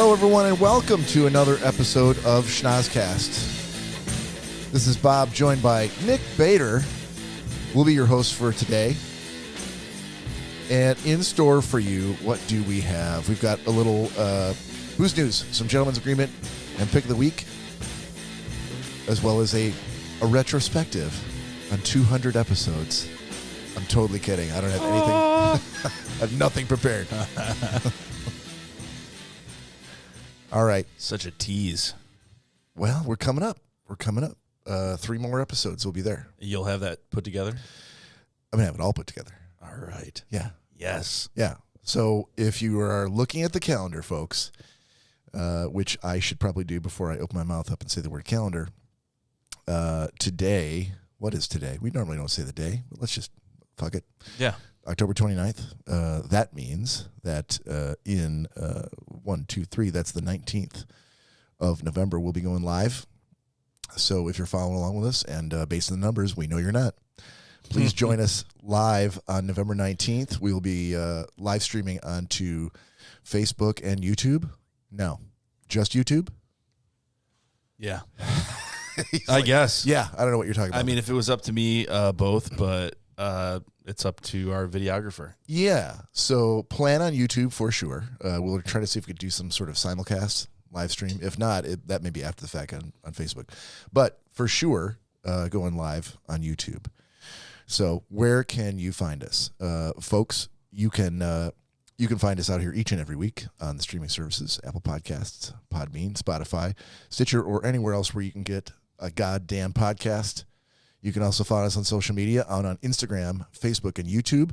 Hello, everyone, and welcome to another episode of Schnozzcast. This is Bob, joined by Nick Bader. We'll be your host for today. And in store for you, what do we have? We've got a little booze news, some gentleman's agreement, and pick of the week, as well as a retrospective on 200 episodes. I'm totally kidding. I don't have anything. I have nothing prepared. All right. Such a tease. Well, we're coming up. 3 more episodes will be there. You'll have that put together? I'm going to have it all put together. All right. Yeah. Yes. Yeah. So if you are looking at the calendar, folks, which I should probably do before I open my mouth up and say the word calendar, today, what is today? We normally don't say the day, but let's just fuck it. Yeah. October 29th. That means that in 1, 2, 3, that's the 19th of November, we'll be going live. So if you're following along with us, and based on the numbers, we know you're not, please join us live on November 19th. We will be live streaming onto Facebook and YouTube. No, just YouTube? Yeah. I guess. Yeah, I don't know what you're talking about. I mean, if it was up to me, both, but it's up to our videographer. Yeah, so plan on YouTube for sure. We'll try to see if we could do some sort of simulcast live stream. If not, that may be after the fact on Facebook. But for sure, going live on YouTube. So where can you find us? Folks, you can find us out here each and every week on the streaming services, Apple Podcasts, Podbean, Spotify, Stitcher, or anywhere else where you can get a goddamn podcast. You can also follow us on social media, on Instagram, Facebook, and YouTube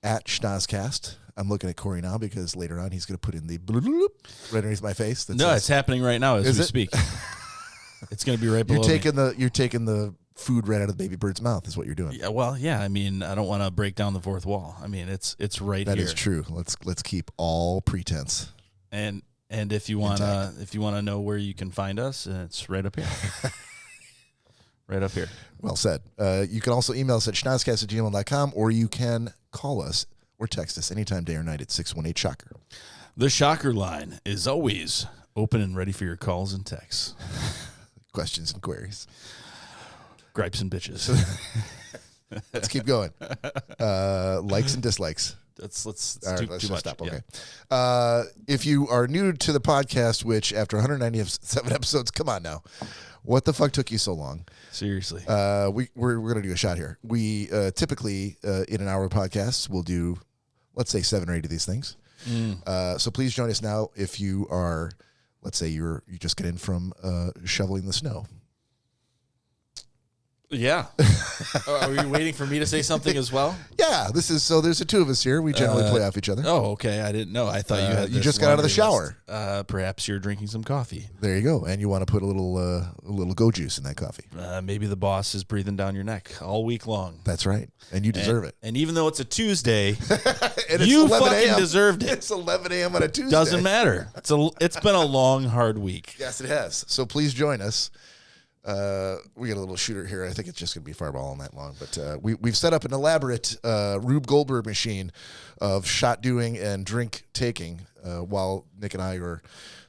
at Schnozzcast. I'm looking at Corey now because later on he's going to put in the bloop right underneath my face. It's happening right now as we speak. It's going to be right below You're taking the food right out of the baby bird's mouth is what you're doing. Yeah, well, yeah. I mean, I don't want to break down the fourth wall. I mean, it's right here. That is true. Let's keep all pretense. And if you wanna know where you can find us, it's right up here. Right up here. Well said. You can also email us at schnozzcast@gmail.com, or you can call us or text us anytime, day or night, at 618-SHOCKER. The Shocker line is always open and ready for your calls and texts. Questions and queries. Gripes and bitches. Let's keep going. Likes and dislikes. Let's just stop. Okay. Yeah. If you are new to the podcast, which after 197 episodes, come on now. What the fuck took you so long? Seriously. We're going to do a shot here. We typically, in an hour of podcasts, we'll do, let's say, 7 or 8 of these things. So please join us now if you are, let's say you just get in from shoveling the snow. Yeah. Are you waiting for me to say something as well? Yeah. There's the 2 of us here. We generally play off each other. Oh, okay. I didn't know. I thought you just got out of the shower. Perhaps you're drinking some coffee. There you go. And you want to put a little go juice in that coffee. Maybe the boss is breathing down your neck all week long. That's right. And you deserve it. And even though it's a Tuesday, and you fucking deserved it. It's 11 a.m. on a Tuesday. Doesn't matter. It's been a long, hard week. Yes, it has. So please join us. We got a little shooter here. I think it's just going to be fireball all night long. But we've set up an elaborate Rube Goldberg machine of shot doing and drink taking while Nick and I are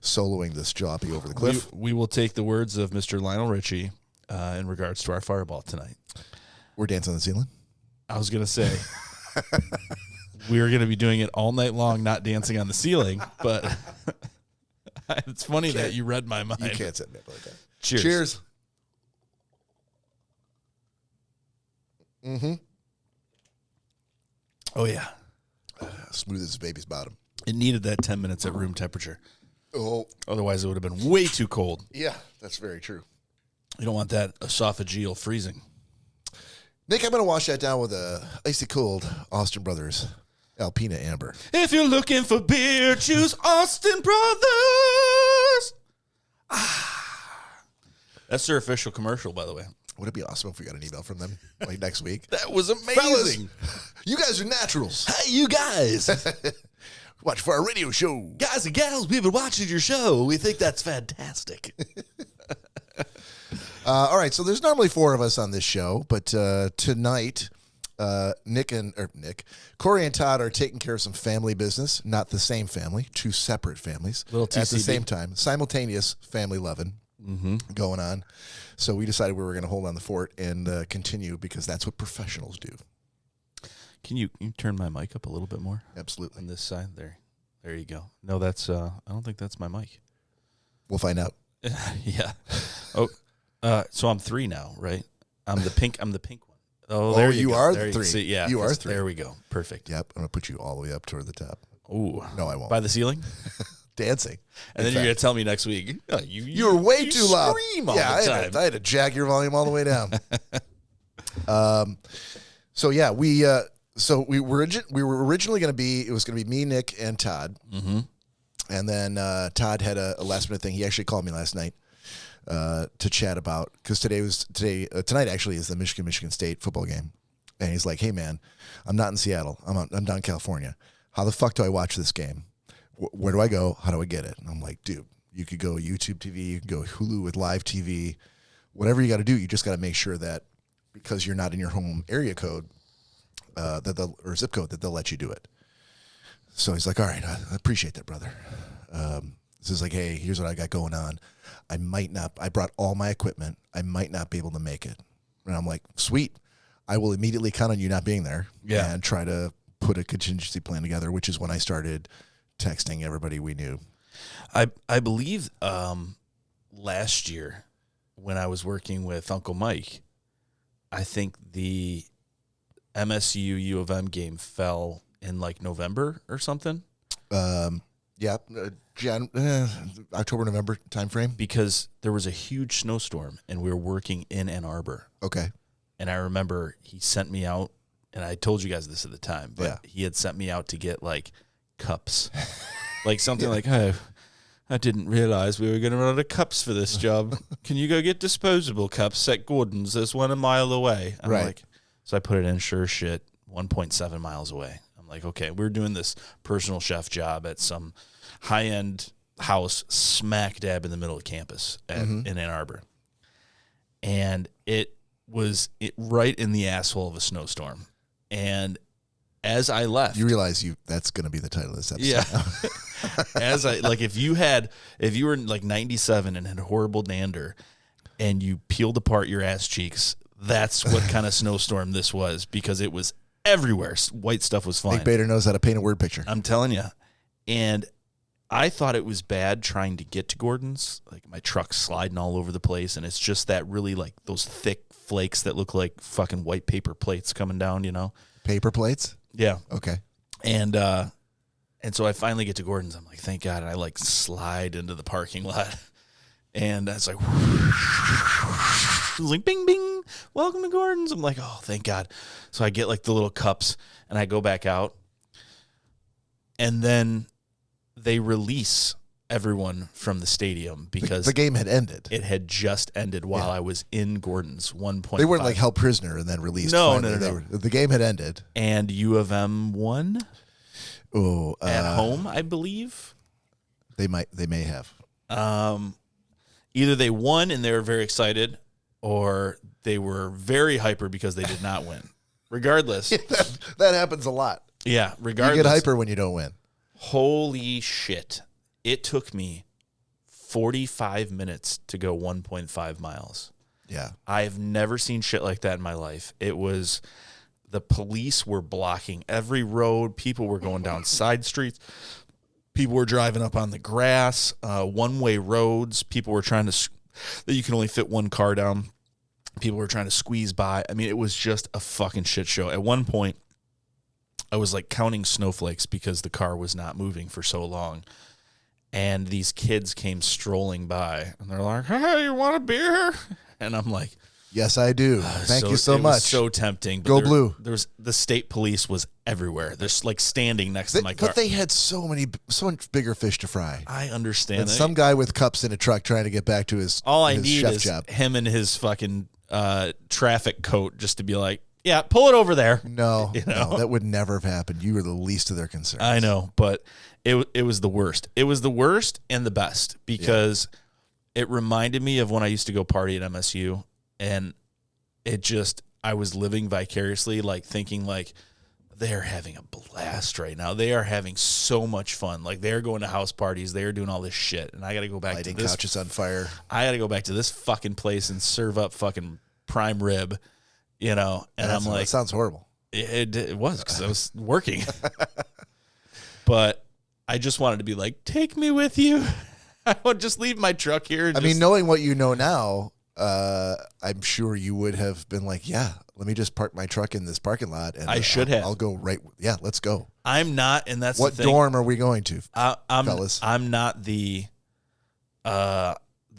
soloing this jalopy over the cliff. We will take the words of Mr. Lionel Richie in regards to our fireball tonight. We're dancing on the ceiling? I was going to say, we're going to be doing it all night long, not dancing on the ceiling. But it's funny that you read my mind. You can't set me up like that. Cheers. Cheers. Mm-hmm. Oh, yeah. Smooth as a baby's bottom. It needed that 10 minutes at room temperature. Oh. Otherwise, it would have been way too cold. Yeah, that's very true. You don't want that esophageal freezing. Nick, I'm going to wash that down with a icy cold Austin Brothers Alpina Amber. If you're looking for beer, choose Austin Brothers. That's their official commercial, by the way. Would it be awesome if we got an email from them like next week? That was amazing. Fellas, you guys are naturals. Hey, you guys. Watch for our radio show. Guys and gals, we've been watching your show. We think that's fantastic. All right, so there's normally 4 of us on this show, but tonight Corey and Todd are taking care of some family business, not the same family, two separate families Little at the TCB. same time, simultaneous family loving going on. So we decided we were going to hold on the fort and continue because that's what professionals do. Can you turn my mic up a little bit more? Absolutely. On this side, there you go. No, that's I don't think that's my mic. We'll find out. Yeah. Oh, so I'm 3 now, right? I'm the pink one. Oh, there you go. are there 3. See, yeah, you are 3. There we go. Perfect. Yep. I'm going to put you all the way up toward the top. Ooh. No, I won't. By the ceiling? Dancing. And then you're going to tell me next week, you were way too loud. Scream all the time. I had to jack your volume all the way down. So yeah, we were originally going to be, it was going to be me, Nick, and Todd. Mm-hmm. And then Todd had a last minute thing. He actually called me last night to chat about, because tonight actually is the Michigan State football game. And he's like, hey man, I'm not in Seattle. I'm down in California. How the fuck do I watch this game? Where do I go? How do I get it? And I'm like, dude, you could go YouTube TV, you can go Hulu with live TV, whatever you got to do. You just got to make sure that because you're not in your home area code, or zip code, that they'll let you do it. So he's like, all right, I appreciate that, brother. This is like, hey, here's what I got going on. I brought all my equipment. I might not be able to make it. And I'm like, sweet. I will immediately count on you not being there and try to put a contingency plan together, which is when I started texting everybody we knew. I believe last year when I was working with Uncle Mike, I think the MSU U of M game fell in like November or something. October, November timeframe. Because there was a huge snowstorm and we were working in Ann Arbor. Okay. And I remember he sent me out, and I told you guys this at the time, but he had sent me out to get like cups. Like something like, hey, I didn't realize we were going to run out of cups for this job. Can you go get disposable cups at Gordon's? There's one a mile away. I'm like, so I put it in, sure shit, 1.7 miles away. I'm like, okay, we're doing this personal chef job at some high-end house smack dab in the middle of campus in Ann Arbor. And it was right in the asshole of a snowstorm. And as I left, you realize that's going to be the title of this episode. Yeah. As I like, if you were like 97 and had horrible dander, and you peeled apart your ass cheeks, that's what kind of snowstorm this was, because it was everywhere. White stuff was flying. Nick Bader knows how to paint a word picture. I'm telling you. And I thought it was bad trying to get to Gordon's. Like my truck's sliding all over the place, and it's just that really like those thick flakes that look like fucking white paper plates coming down, you know? Paper plates? Yeah. Okay. And so I finally get to Gordon's. I'm like, thank God. And I like slide into the parking lot. And it's like, like, bing, bing, welcome to Gordon's. I'm like, oh, thank God. So I get like the little cups and I go back out. And then they release everyone from the stadium because the game had ended. It had just ended while I was in Gordon's 1.5. They weren't like held prisoner and then released. No. The game had ended. And U of M won. Oh, at home, I believe. They may have. Either they won and they were very excited, or they were very hyper because they did not win. Regardless. That happens a lot. Yeah, regardless. You get hyper when you don't win. Holy shit. It took me 45 minutes to go 1.5 miles. Yeah. I've never seen shit like that in my life. It was, the police were blocking every road. People were going down side streets. People were driving up on the grass, one-way roads. People were trying to, that you can only fit one car down. People were trying to squeeze by. I mean, it was just a fucking shit show. At one point, I was like counting snowflakes because the car was not moving for so long. And these kids came strolling by, and they're like, hey, you want a beer? And I'm like, yes, I do. Thank you so it much. Was so tempting. But Go blue. There's the state police was everywhere. They're like standing next to my car. But they had so much bigger fish to fry. I understand. And some guy with cups in a truck trying to get back to his all I his need chef is job. Him and his fucking traffic coat just to be like, yeah, pull it over there. No, no, that would never have happened. You were the least of their concerns. I know, but it was the worst. It was the worst and the best because it reminded me of when I used to go party at MSU, and it just, I was living vicariously, like thinking like they're having a blast right now. They are having so much fun. Like they're going to house parties. They're doing all this shit. And I got to go back Lighting to this. couches on fire. I got to go back to this fucking place and serve up fucking prime rib, you know? And I'm like, that sounds horrible. It was because I was working. But I just wanted to be like, take me with you. I would just leave my truck here. I mean, knowing what you know now, I'm sure you would have been like, yeah, let me just park my truck in this parking lot. And I should have. I'll go right. Yeah, let's go. I'm not, and that's what the thing. dorm are we going to, fellas? I'm not the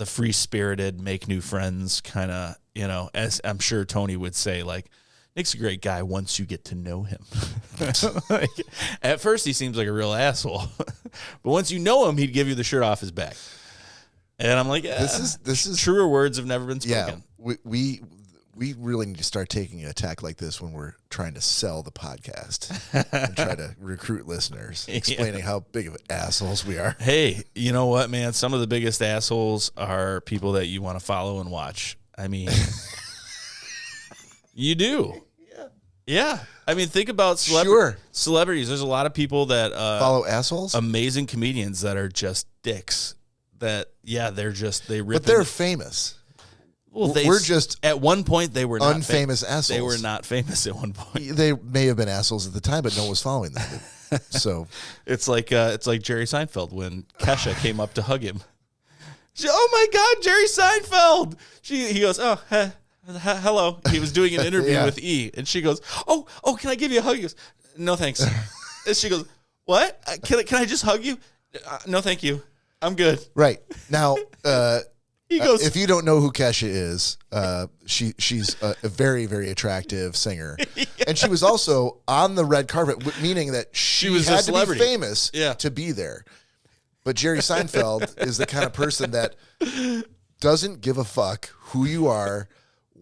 free-spirited, make new friends kind of, you know, as I'm sure Tony would say, like, Nick's a great guy once you get to know him. Like, at first, he seems like a real asshole. But once you know him, he'd give you the shirt off his back. And I'm like, yeah, this is truer words have never been spoken. Yeah, we really need to start taking an attack like this when we're trying to sell the podcast and try to recruit listeners, explaining how big of assholes we are. Hey, you know what, man? Some of the biggest assholes are people that you want to follow and watch. I mean, you do. Yeah. I mean, think about celebrities. There's a lot of people that follow assholes. Amazing comedians that are just dicks. That they rip. But they're famous. Well, we're just at one point they were not unfamous assholes. They were not famous at one point. They may have been assholes at the time, but no one was following them. So it's like Jerry Seinfeld when Kesha came up to hug him. Oh my God, Jerry Seinfeld! He goes, oh. Hello. He was doing an interview with E, and she goes, "Oh, can I give you a hug?" He goes, "No, thanks." And she goes, "What? Can I just hug you?" No, thank you. I'm good. Right now, he goes, if you don't know who Kesha is, she's a very, very attractive singer, and she was also on the red carpet, meaning that she was had to be famous to be there. But Jerry Seinfeld is the kind of person that doesn't give a fuck who you are,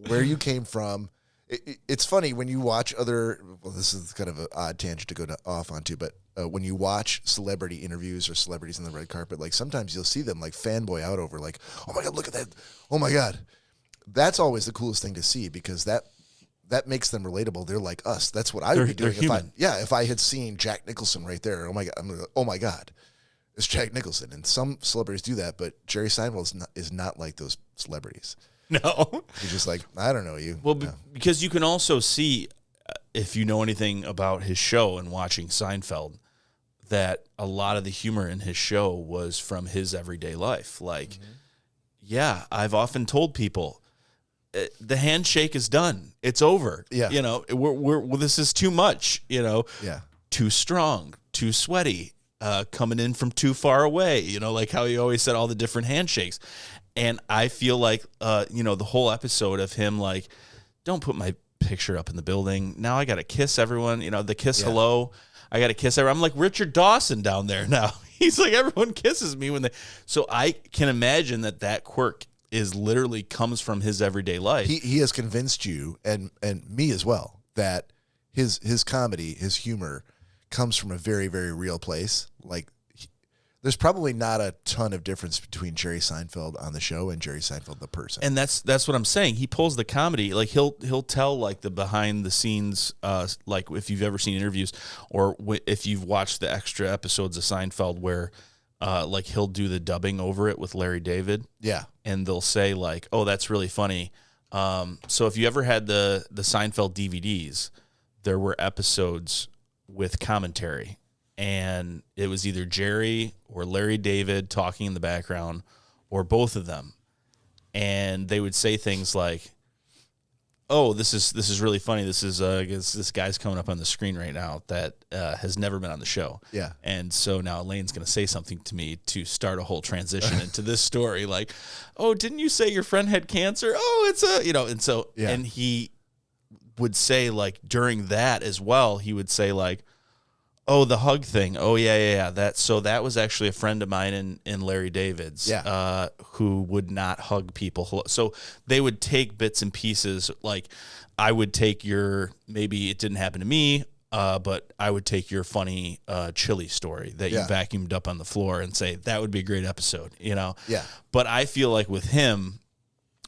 where you came from. It's funny when you watch this is kind of an odd tangent to go off onto, but when you watch celebrity interviews or celebrities on the red carpet, like sometimes you'll see them like fanboy out over like, oh my God, look at that. Oh my God. That's always the coolest thing to see because that makes them relatable. They're like us. That's what I would be doing if I had seen Jack Nicholson right there. Oh my God. Oh my God. It's Jack Nicholson. And some celebrities do that, but Jerry Seinfeld is not like those celebrities. No. He's just like, I don't know you. Well, no. Because you can also see, if you know anything about his show and watching Seinfeld, that a lot of the humor in his show was from his everyday life. Like, I've often told people, the handshake is done. It's over. Yeah. You know, this is too much, you know. Yeah. Too strong, too sweaty, coming in from too far away, you know, like how he always said all the different handshakes. And I feel like, the whole episode of him, like, don't put my picture up in the building. Now I got to kiss everyone, the kiss hello. I got to kiss everyone. I'm like Richard Dawson down there now. He's like, everyone kisses me when they. So I can imagine that quirk is literally comes from his everyday life. He has convinced you and me as well that his comedy, his humor comes from a very, very real place. Like, there's probably not a ton of difference between Jerry Seinfeld on the show and Jerry Seinfeld the person. And that's what I'm saying. He pulls the comedy, like he'll tell like the behind the scenes, like if you've ever seen interviews or if you've watched the extra episodes of Seinfeld where like he'll do the dubbing over it with Larry David. Yeah. And they'll say like, oh, that's really funny. So if you ever had the Seinfeld DVDs, there were episodes with commentary. And it was either Jerry or Larry David talking in the background or both of them. And they would say things like, oh, this is really funny. This is this guy's coming up on the screen right now that has never been on the show. Yeah. And so now Elaine's going to say something to me to start a whole transition into this story. Like, oh, didn't you say your friend had cancer? Oh, it's and so, and he would say like during that as well, he would say like, oh, the hug thing. Oh, yeah. That was actually a friend of mine in Larry David's who would not hug people. So they would take bits and pieces. Like I would take maybe it didn't happen to me, but I would take your funny chili story that you vacuumed up on the floor and say, that would be a great episode, Yeah. But I feel like with him,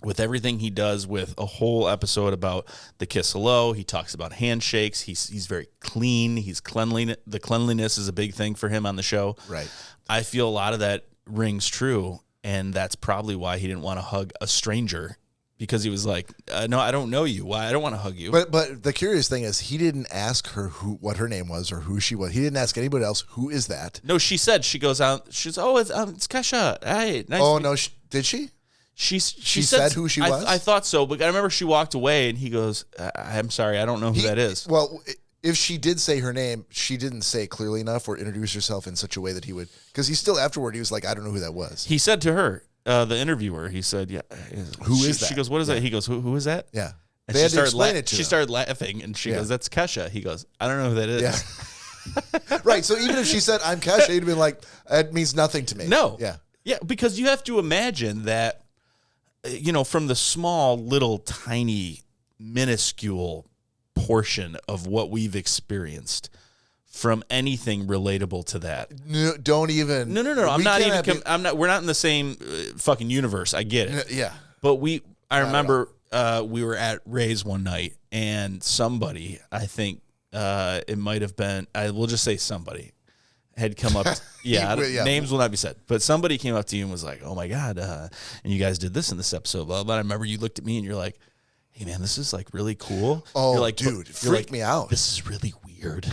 with everything he does, with a whole episode about the kiss hello. He talks about handshakes. He's very clean. He's cleanliness. The cleanliness is a big thing for him on the show. Right. I feel a lot of that rings true, and that's probably why he didn't want to hug a stranger, because he was like, no, I don't know you. Why? I don't want to hug you. But the curious thing is, he didn't ask her what her name was or who she was. He didn't ask anybody else, who is that? No, she said, she goes out, she's, it's Kesha. Hey, nice. Oh, no, did she? She said who she was? I thought so, but I remember she walked away, and he goes, I'm sorry, I don't know who that is. Well, if she did say her name, she didn't say clearly enough or introduce herself in such a way that he would, because he still afterward, he was like, I don't know who that was. He said to her, the interviewer, he said, yeah. Who is that? She goes, what is that? He goes, who is that? Yeah. And they had to explain it to She him. started laughing, and she goes, that's Kesha. He goes, I don't know who that is. Yeah. Right. So even if she said, I'm Kesha, he'd have been like, that means nothing to me. No. Yeah. Yeah, because you have to imagine that, from the small, little, tiny, minuscule portion of what we've experienced, from anything relatable to that. No, don't even. No. I'm not even. We're not in the same fucking universe. I get it. Yeah. But I remember we were at Ray's one night, and somebody, I think it might have been, I will just say somebody, had come up. Names will not be said. But somebody came up to you and was like, oh my God, and you guys did this in this episode. Blah, blah. I remember you looked at me and you're like, hey man, this is like really cool. Oh, you're like, dude, freak me out. This is really weird.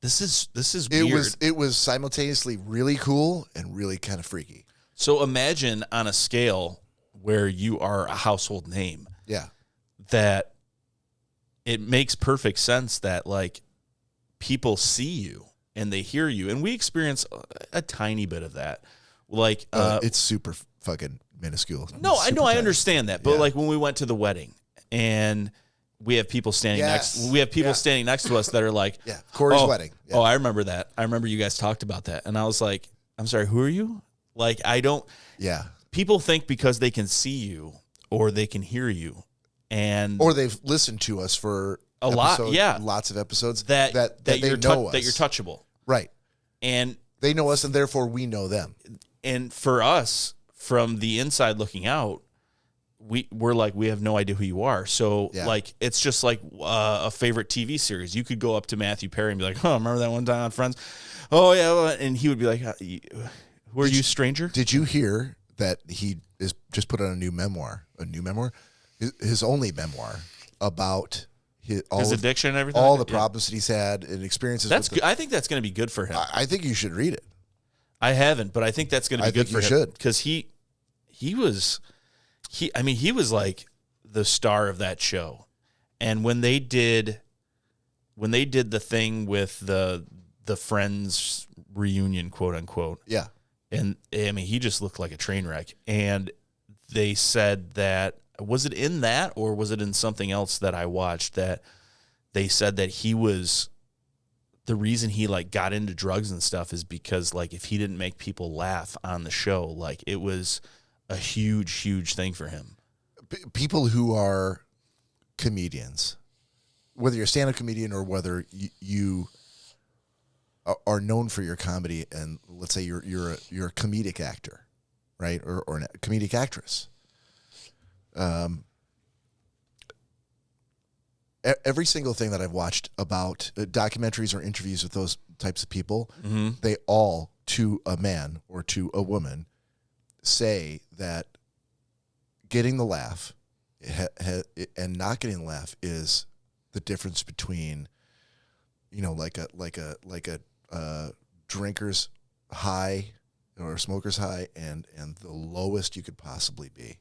This is weird. It was simultaneously really cool and really kind of freaky. So imagine on a scale where you are a household name. Yeah. That it makes perfect sense that like people see you and they hear you, and we experience a tiny bit of that. Like it's super fucking minuscule. No, I know, I understand that, but like when we went to the wedding and we have people standing standing next to us that are like, Corey's wedding. Yeah. Oh, I remember that. I remember you guys talked about that. And I was like, I'm sorry, who are you? Like, I don't. Yeah. People think because they can see you or they can hear you, or they've listened to us for lot, lots of episodes that they know us. That you're touchable. Right. And they know us, and therefore we know them. And for us, from the inside looking out, we're like, we have no idea who you are. So like, it's just like a favorite TV series. You could go up to Matthew Perry and be like, oh, remember that one time on Friends? Oh yeah. And he would be like, who are you, stranger? Did you hear that he is just put out a new memoir, his only memoir about his addiction and everything? All the problems that he's had and experiences. That's good. I think that's going to be good for him. I think you should read it. I haven't, but I think that's going to be good for him. Should. Because he was like the star of that show. And when they did the thing with the Friends reunion, quote unquote. Yeah. And I mean, he just looked like a train wreck. And they said that, was it in that or was it in something else that I watched, that they said that he was, the reason he like got into drugs and stuff is because like if he didn't make people laugh on the show, like it was a huge, huge thing for him. People who are comedians, whether you're a stand-up comedian or whether you are known for your comedy, and let's say you're a comedic actor, right, or a comedic actress. Every single thing that I've watched about documentaries or interviews with those types of people, they all, to a man or to a woman, say that getting the laugh and not getting the laugh is the difference between, like a drinker's high or a smoker's high and the lowest you could possibly be.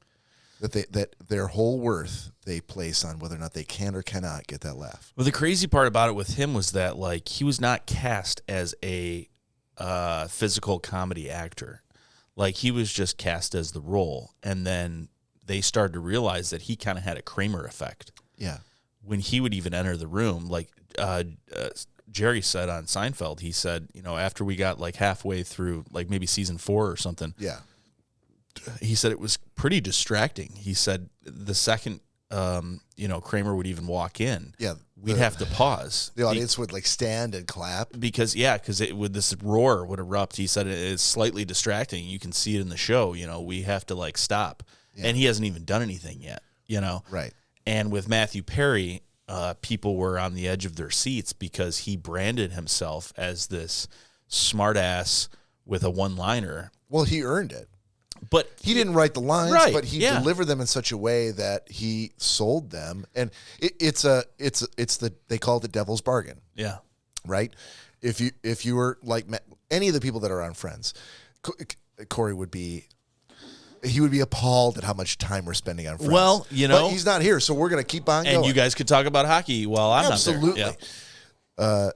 That their whole worth they place on whether or not they can or cannot get that laugh. Well, the crazy part about it with him was that like he was not cast as a physical comedy actor. Like he was just cast as the role, and then they started to realize that he kind of had a Kramer effect. Yeah. When he would even enter the room, like Jerry said on Seinfeld, he said, after we got like halfway through, like maybe season 4 or something. Yeah. He said it was pretty distracting. He said the second, Kramer would even walk in, we'd have to pause. The audience would like stand and clap because this roar would erupt. He said it is slightly distracting. You can see it in the show. We have to like stop. and he hasn't even done anything yet, Right. And with Matthew Perry, people were on the edge of their seats because he branded himself as this smartass with a one-liner. Well, he earned it. But he didn't write the lines, right, but he delivered them in such a way that he sold them. And they call it the devil's bargain. Yeah. Right. If you were like any of the people that are on Friends, Corey would be appalled at how much time we're spending on Friends. Well, but he's not here, so we're going to keep on going. And you guys could talk about hockey while I'm not there. Absolutely.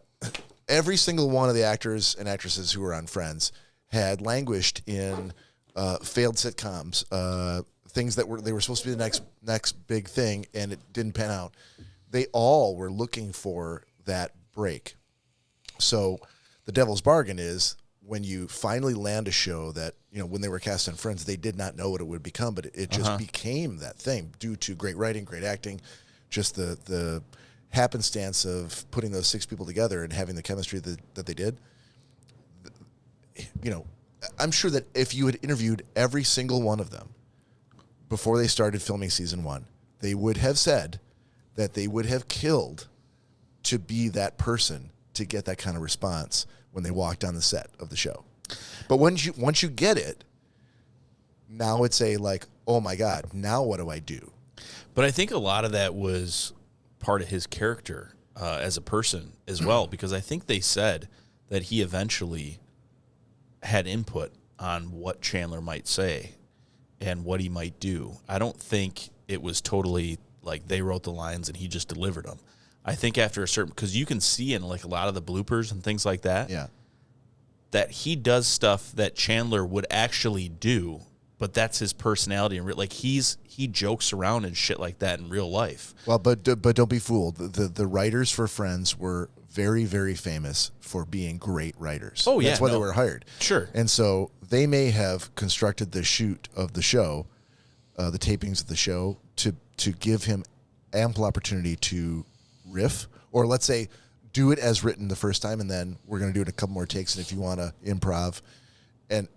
Every single one of the actors and actresses who were on Friends had languished in failed sitcoms, things that they were supposed to be the next big thing, and it didn't pan out. They all were looking for that break. So the devil's bargain is when you finally land a show that, when they were cast on Friends, they did not know what it would become, but it just became that thing due to great writing, great acting, just the happenstance of putting those 6 people together and having the chemistry that they did. I'm sure that if you had interviewed every single one of them before they started filming season 1, they would have said that they would have killed to be that person to get that kind of response when they walked on the set of the show. But once you get it, now it's oh my God, now what do I do? But I think a lot of that was part of his character as a person as well, because I think they said that he eventually had input on what Chandler might say and what he might do. I don't think it was totally like they wrote the lines and he just delivered them. I think after a certain, because you can see in a lot of the bloopers and things like that, that he does stuff that Chandler would actually do, but that's his personality. And he jokes around and shit like that in real life. Well, but don't be fooled. The writers for Friends were very, very famous for being great writers. Oh, yeah. That's why they were hired. Sure. And so they may have constructed the shoot of the show, the tapings of the show, to give him ample opportunity to riff, or let's say do it as written the first time, and then we're going to do it a couple more takes, and if you want to improv. And,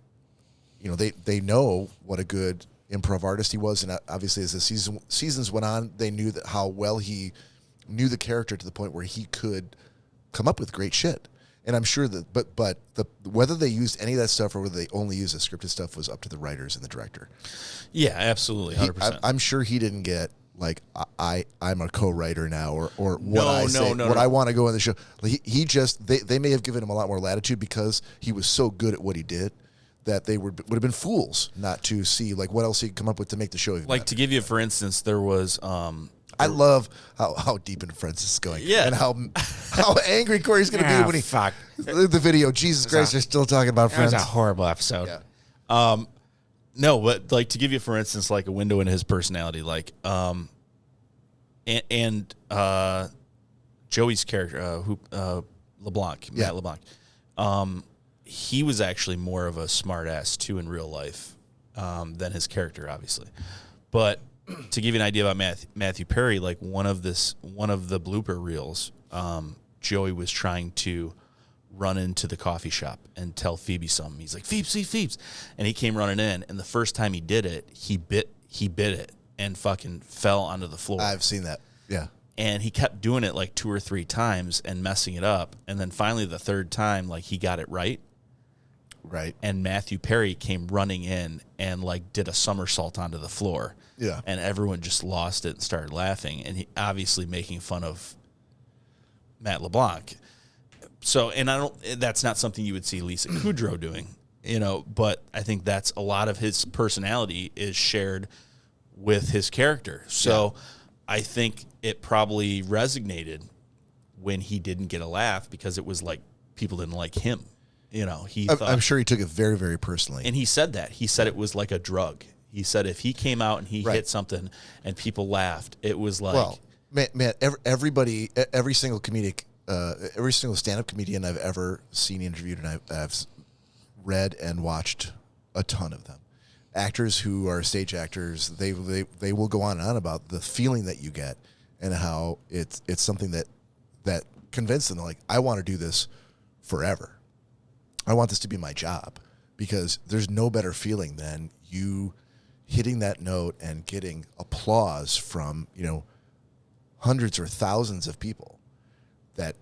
they know what a good improv artist he was, and obviously as the seasons went on, they knew that how well he knew the character to the point where he could come up with great shit. And I'm sure that, but whether they used any of that stuff or whether they only used the scripted stuff was up to the writers and the director. Yeah, absolutely, 100%. I'm sure he didn't get I'm a co-writer now, or what I want to go in the show. He just they may have given him a lot more latitude because he was so good at what he did that they would have been fools not to see what else he could come up with to make the show even better. To give you, for instance, there was. I love how deep into Friends this is going. Yeah. And how angry Corey's going to be when he fuck the video. Jesus Christ, they're still talking about Friends. That was a horrible episode. Yeah. No, but to give you, for instance, a window into his personality, and Joey's character, LeBlanc, Yeah. Matt LeBlanc, he was actually more of a smart ass too in real life than his character, obviously. But to give you an idea about Matthew Perry, one of the blooper reels, Joey was trying to run into the coffee shop and tell Phoebe something. He's like, Phoebes. And he came running in, and the first time he did it, he bit it and fucking fell onto the floor. I've seen that. Yeah. And he kept doing it 2 or 3 times and messing it up. And then finally the third time, he got it right. Right. And Matthew Perry came running in and did a somersault onto the floor. Yeah. And everyone just lost it and started laughing. And he obviously making fun of Matt LeBlanc. So, and that's not something you would see Lisa Kudrow doing, but I think that's a lot of his personality is shared with his character. So I think it probably resonated when he didn't get a laugh because it was people didn't like him. I'm sure he took it very, very personally. And he said that. He said it was like a drug. He said if he came out and he hit something and people laughed, it was Well, man, every single every single stand-up comedian I've ever seen interviewed, and I've read and watched a ton of them. Actors who are stage actors, they will go on and on about the feeling that you get and how it's something that convinced them, I want to do this forever. I want this to be my job, because there's no better feeling than you hitting that note and getting applause from, hundreds or thousands of people that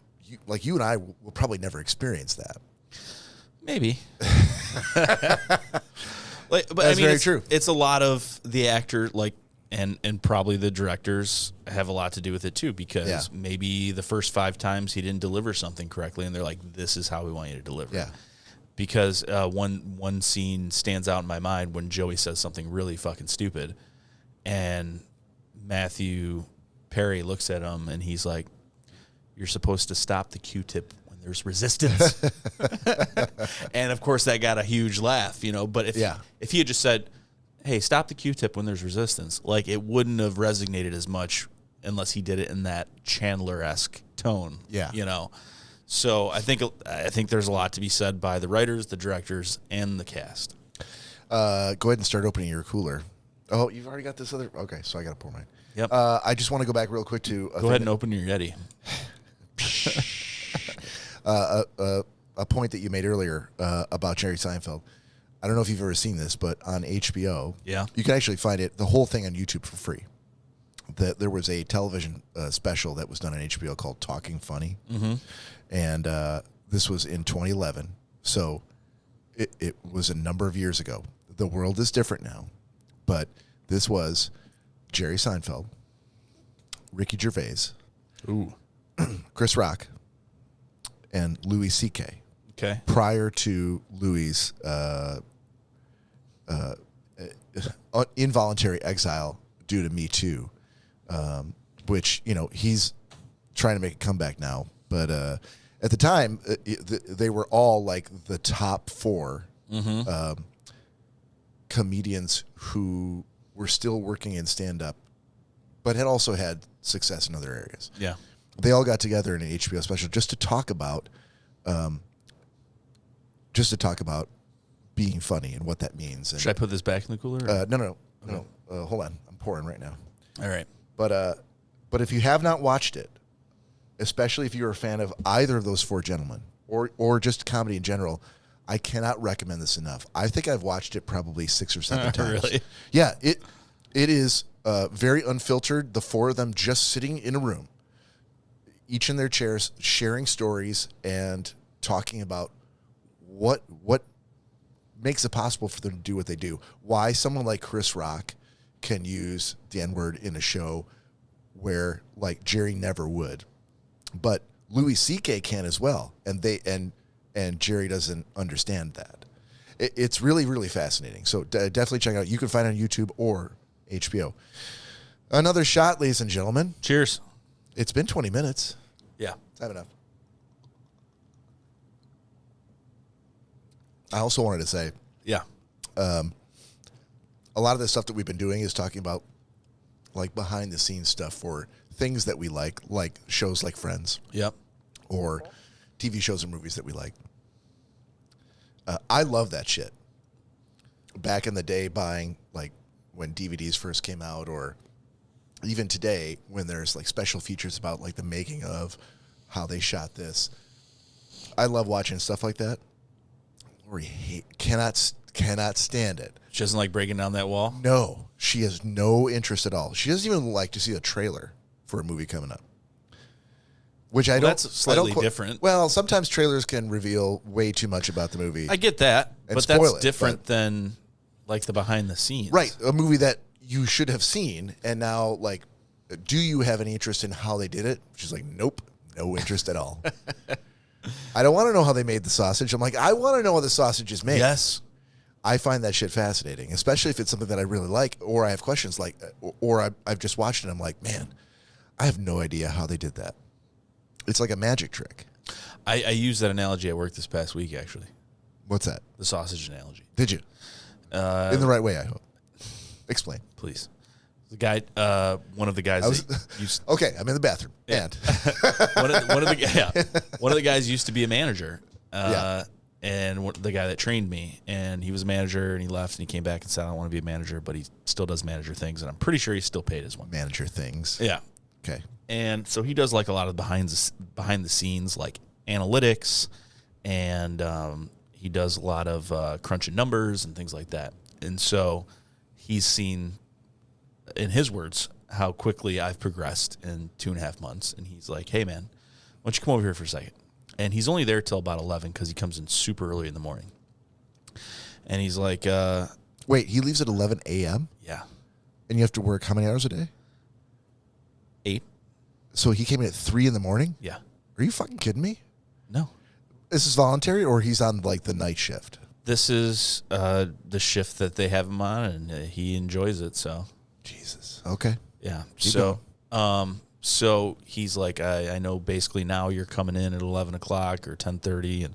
you and I will probably never experience that. Maybe. But That's very true. It's a lot of the actor, and probably the directors have a lot to do with it too, because maybe the first 5 times he didn't deliver something correctly, and they're like, "This is how we want you to deliver." Yeah. Because one scene stands out in my mind when Joey says something really fucking stupid, and Matthew Perry looks at him and he's like, "You're supposed to stop the Q-tip when there's resistance." And of course that got a huge laugh, But if he had just said, "Hey, stop the Q-tip when there's resistance," it wouldn't have resonated as much unless he did it in that Chandler-esque tone. Yeah. So I think there's a lot to be said by the writers, the directors, and the cast. Go ahead and start opening your cooler. Oh, you've already got this other. Okay, so I got to pour mine. Yep. I just want to go back real quick to go ahead and open your Yeti. A point that you made earlier about Jerry Seinfeld. I don't know if you've ever seen this, but on HBO, you can actually find the whole thing on YouTube for free. There was a television special that was done on HBO called Talking Funny, and this was in 2011. So it was a number of years ago. The world is different now, but this was Jerry Seinfeld, Ricky Gervais, Chris Rock, and Louis C.K. Okay. Prior to Louis' involuntary exile due to Me Too, which, he's trying to make a comeback now. But at the time, they were all like the top 4 comedians who were still working in stand-up, but had also had success in other areas. Yeah. They all got together in an HBO special just to talk about being funny and what that means. And, should I put this back in the cooler? No. Hold on. I'm pouring right now. All right. But if you have not watched it, especially if you're a fan of either of those 4 gentlemen or just comedy in general, I cannot recommend this enough. I think I've watched it probably 6 or 7 times. Really? Yeah. It is very unfiltered. The 4 of them just sitting in a room, each in their chairs, sharing stories and talking about what makes it possible for them to do what they do. Why someone like Chris Rock can use the N-word in a show where Jerry never would, but Louis C.K. can as well, and Jerry doesn't understand that. It's really, really fascinating. So definitely check it out. You can find it on YouTube or HBO. Another shot, ladies and gentlemen. Cheers. It's been 20 minutes. Yeah. Let's have enough. I also wanted to say, a lot of the stuff that we've been doing is talking about behind the scenes stuff for things that we like shows like Friends. Yep. Or TV shows and movies that we like. I love that shit. Back in the day, buying when DVDs first came out, or even today when there's special features about the making of how they shot this. I love watching stuff like that. Lori cannot stand it. She doesn't like breaking down that wall? No, she has no interest at all. She doesn't even like to see a trailer for a movie coming up. Which I don't. That's slightly different. Well, sometimes trailers can reveal way too much about the movie. I get that, but that's different than the behind the scenes. Right, a movie that you should have seen, and now do you have any interest in how they did it? She's like, nope, no interest at all. I don't want to know how they made the sausage. I'm like, I want to know how the sausage is made. Yes. I find that shit fascinating, especially if it's something that I really like, or I have questions or I've just watched it and I'm like, man, I have no idea how they did that. It's like a magic trick. I used that analogy at work this past week, actually. What's that? The sausage analogy. Did you? In the right way, I hope. Explain. Please. The guy, one of the guys. Okay, I'm in the bathroom. Yeah. And one of the guys used to be a manager. And the guy that trained me, and he was a manager, and he left, and he came back and said, I don't want to be a manager, but he still does manager things, and I'm pretty sure he's still paid as one. Manager things. Yeah. Okay. And so he does a lot of behind the scenes, analytics, and he does a lot of crunching numbers and things like that. And so he's seen, in his words, how quickly I've progressed in 2.5 months. And he's like, hey, man, why don't you come over here for a second? And he's only there till about 11 because he comes in super early in the morning. And he's like... Wait, he leaves at 11 a.m.? Yeah. And you have to work how many hours a day? 8. So he came in at 3 in the morning? Yeah. Are you fucking kidding me? No. Is this voluntary or he's on like the night shift? This is the shift that they have him on, and he enjoys it. So, Jesus. Okay. Yeah. Keep So he's like, I know basically now you're coming in at 11 o'clock or 10:30, and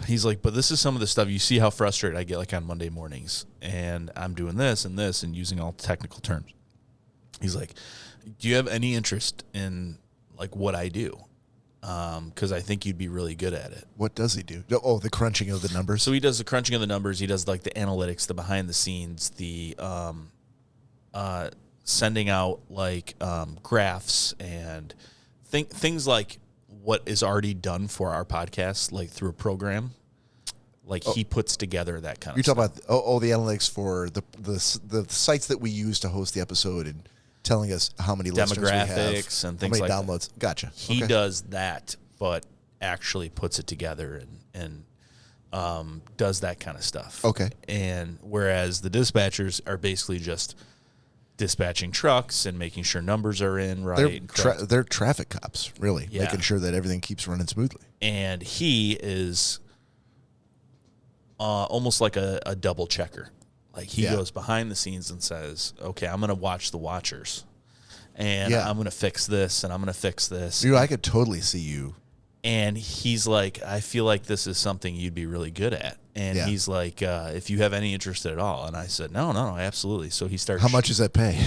he's like, but this is some of the stuff. You see how frustrated I get like on Monday mornings, and I'm doing this and this and using all technical terms. He's like, do you have any interest in like what I do? Because I think you'd be really good at it. What does he do? Oh, the crunching of the numbers. So he does the crunching of the numbers. He does like the analytics, the behind the scenes, the sending out like graphs and things like what is already done for our podcast, like through a program. Like he puts together that kind of stuff. You're talking about the analytics for the sites that we use to host the episode and telling us how many listeners we have, demographics and things how many like downloads. that. Gotcha. He does that, but actually puts it together and does that kind of stuff. Okay. And whereas the dispatchers are basically just dispatching trucks and making sure numbers are in right. They're traffic cops, really, Yeah. making sure that everything keeps running smoothly. And he is almost like a double checker. Like he goes behind the scenes and says, okay, I'm going to watch the watchers and I'm going to fix this and I'm going to fix this. Dude, I could totally see you. And he's like, I feel like this is something you'd be really good at. And he's like, if you have any interest at all. And I said, no, absolutely. So he starts. How much does that pay?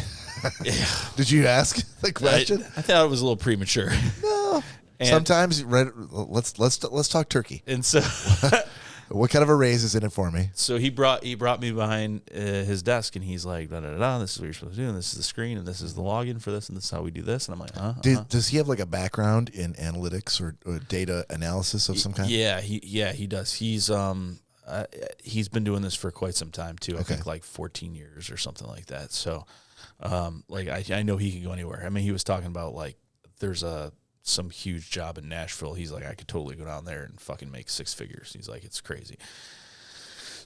Did you ask the question? I thought it was a little premature. No. And sometimes, let's talk turkey. And so... What kind of a raise is in it for me? So he brought me behind his desk, and he's like, da, da, da, da, this is what you're supposed to do, and this is the screen, and this is the login for this, and this is how we do this. And I'm like, Does he have like a background in analytics or data analysis of some kind? Yeah, he does. He's been doing this for quite some time too. I think like 14 years or something like that. So, like I know he can go anywhere. I mean, he was talking about like there's some huge job in Nashville. He's like, I could totally go down there and fucking make 6 figures. He's like, it's crazy.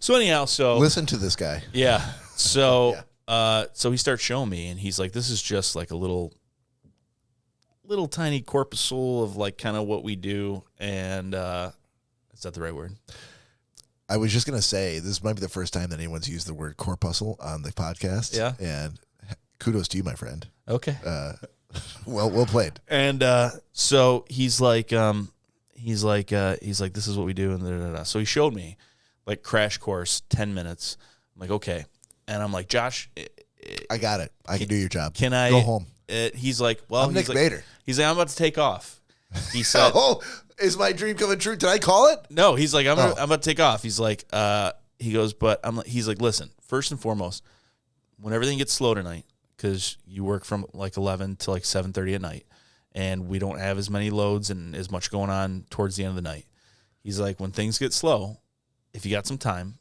So anyhow, listen to this guy. Yeah. So, so he starts showing me, and he's like, this is just like a little tiny corpuscle of like kind of what we do. And, is that the right word? I was just going to say, this might be the first time that anyone's used the word corpuscle on the podcast. Yeah. And kudos to you, my friend. Okay. Well played. And so he's like, this is what we do, and da, da, da. So he showed me, like, crash course, 10 minutes. I'm like, okay, and I'm like, Josh, I got it. I can do your job. Can I go home? He's like, well, I'm Nick Bader. He's like, I'm about to take off. He said, oh, is my dream coming true? Did I call it? No. He's like, I'm about to take off. He's like, he goes, but he's like, listen, first and foremost, when everything gets slow tonight, because you work from like 11 to like 7:30 at night, and we don't have as many loads and as much going on towards the end of the night. He's like, when things get slow, if you got some time,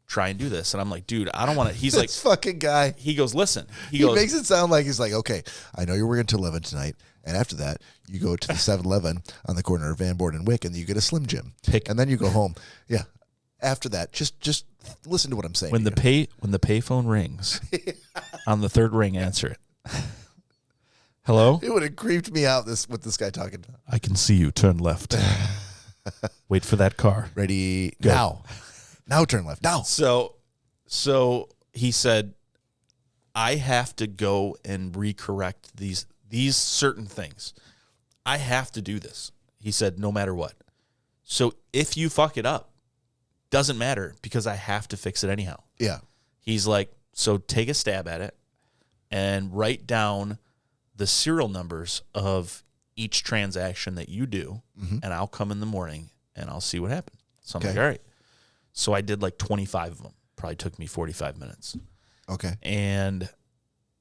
try and do this. And I'm like, dude, I don't want to. He's like, this fucking guy. He goes, listen. He makes it sound like he's like, okay, I know you're working till 11 tonight, and after that, you go to the 7-Eleven on the corner of Van Born and Wick, and you get a Slim Jim, and then you go home. Yeah. After that, just listen to what I'm saying. When the payphone rings, on the third ring, answer it. Hello? It would have creeped me out with this guy talking. I can see you. Turn left. Wait for that car. Ready? Go. Now. Now turn left. Now. So he said, I have to go and recorrect these certain things. I have to do this. He said, no matter what. So if you fuck it up, doesn't matter because I have to fix it anyhow. Yeah. He's like, so take a stab at it and write down the serial numbers of each transaction that you do, and I'll come in the morning and I'll see what happened. So I'm like, all right. So I did like 25 of them. Probably took me 45 minutes. Okay. And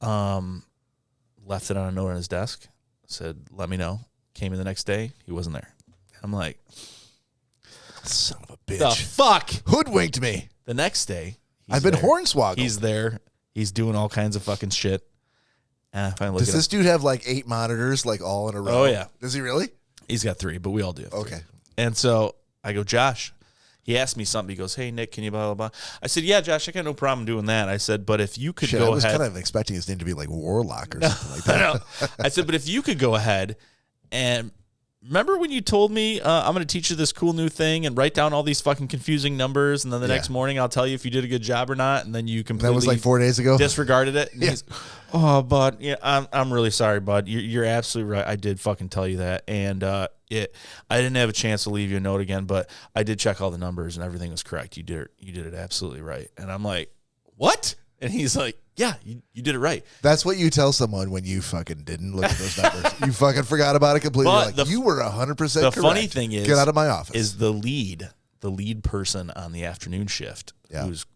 left it on a note on his desk. Said, let me know. Came in the next day. He wasn't there. I'm like, son of a bitch. the fuck? Hoodwinked me. The next day, I've been hornswoggled. He's there. He's doing all kinds of fucking shit. Does this dude have like 8 monitors, like all in a row? Oh, yeah. Does he really? He's got 3, but we all do have 3. Okay. And so I go, Josh, he asked me something. He goes, hey, Nick, can you blah, blah, blah. I said, yeah, Josh, I got no problem doing that. I said, but if you could go ahead. I was kind of expecting his name to be like Warlock or something like that. No. I said, but if you could go ahead and remember when you told me I'm going to teach you this cool new thing and write down all these fucking confusing numbers, and then the next morning I'll tell you if you did a good job or not, and then you completely that was like 4 days ago. Disregarded it. And he's, oh, bud, yeah, I'm really sorry, bud. You're absolutely right. I did fucking tell you that, and I didn't have a chance to leave you a note again, but I did check all the numbers and everything was correct. You did it absolutely right. And I'm like, what? And he's like, yeah, you did it right. That's what you tell someone when you fucking didn't look at those numbers. You fucking forgot about it completely. Like, you were 100% correct. The funny thing is, get out of my office. Is the lead person on the afternoon shift, who's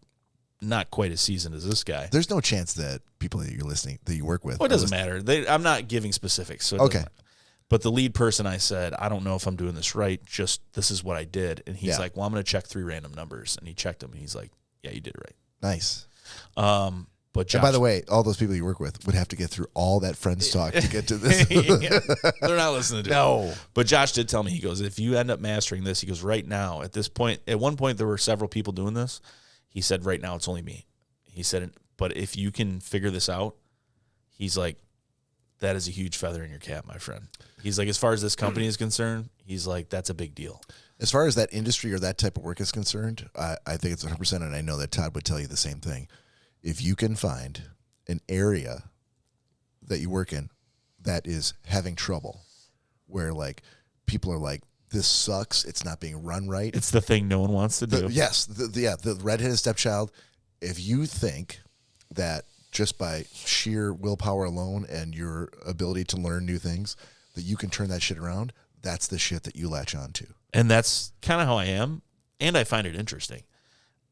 not quite as seasoned as this guy. There's no chance that people that you work with. Well, it doesn't matter. I'm not giving specifics. So okay. But the lead person, I said, I don't know if I'm doing this right. Just this is what I did. And he's like, well, I'm going to check 3 random numbers. And he checked them. And he's like, yeah, you did it right. Nice. But Josh, and by the way, all those people you work with would have to get through all that friends talk to get to this. They're not listening to it. No. But Josh did tell me, he goes, if you end up mastering this, he goes, right now, at this point, at one point there were several people doing this. He said, right now it's only me. He said, but if you can figure this out, he's like, that is a huge feather in your cap, my friend. He's like, as far as this company is concerned, he's like, that's a big deal. As far as that industry or that type of work is concerned, I think it's 100%, and I know that Todd would tell you the same thing. If you can find an area that you work in that is having trouble, where like people are like, this sucks, it's not being run right. It's the thing no one wants to do. Yes, the redheaded stepchild. If you think that just by sheer willpower alone and your ability to learn new things, that you can turn that shit around, that's the shit that you latch on to. And that's kind of how I am, and I find it interesting.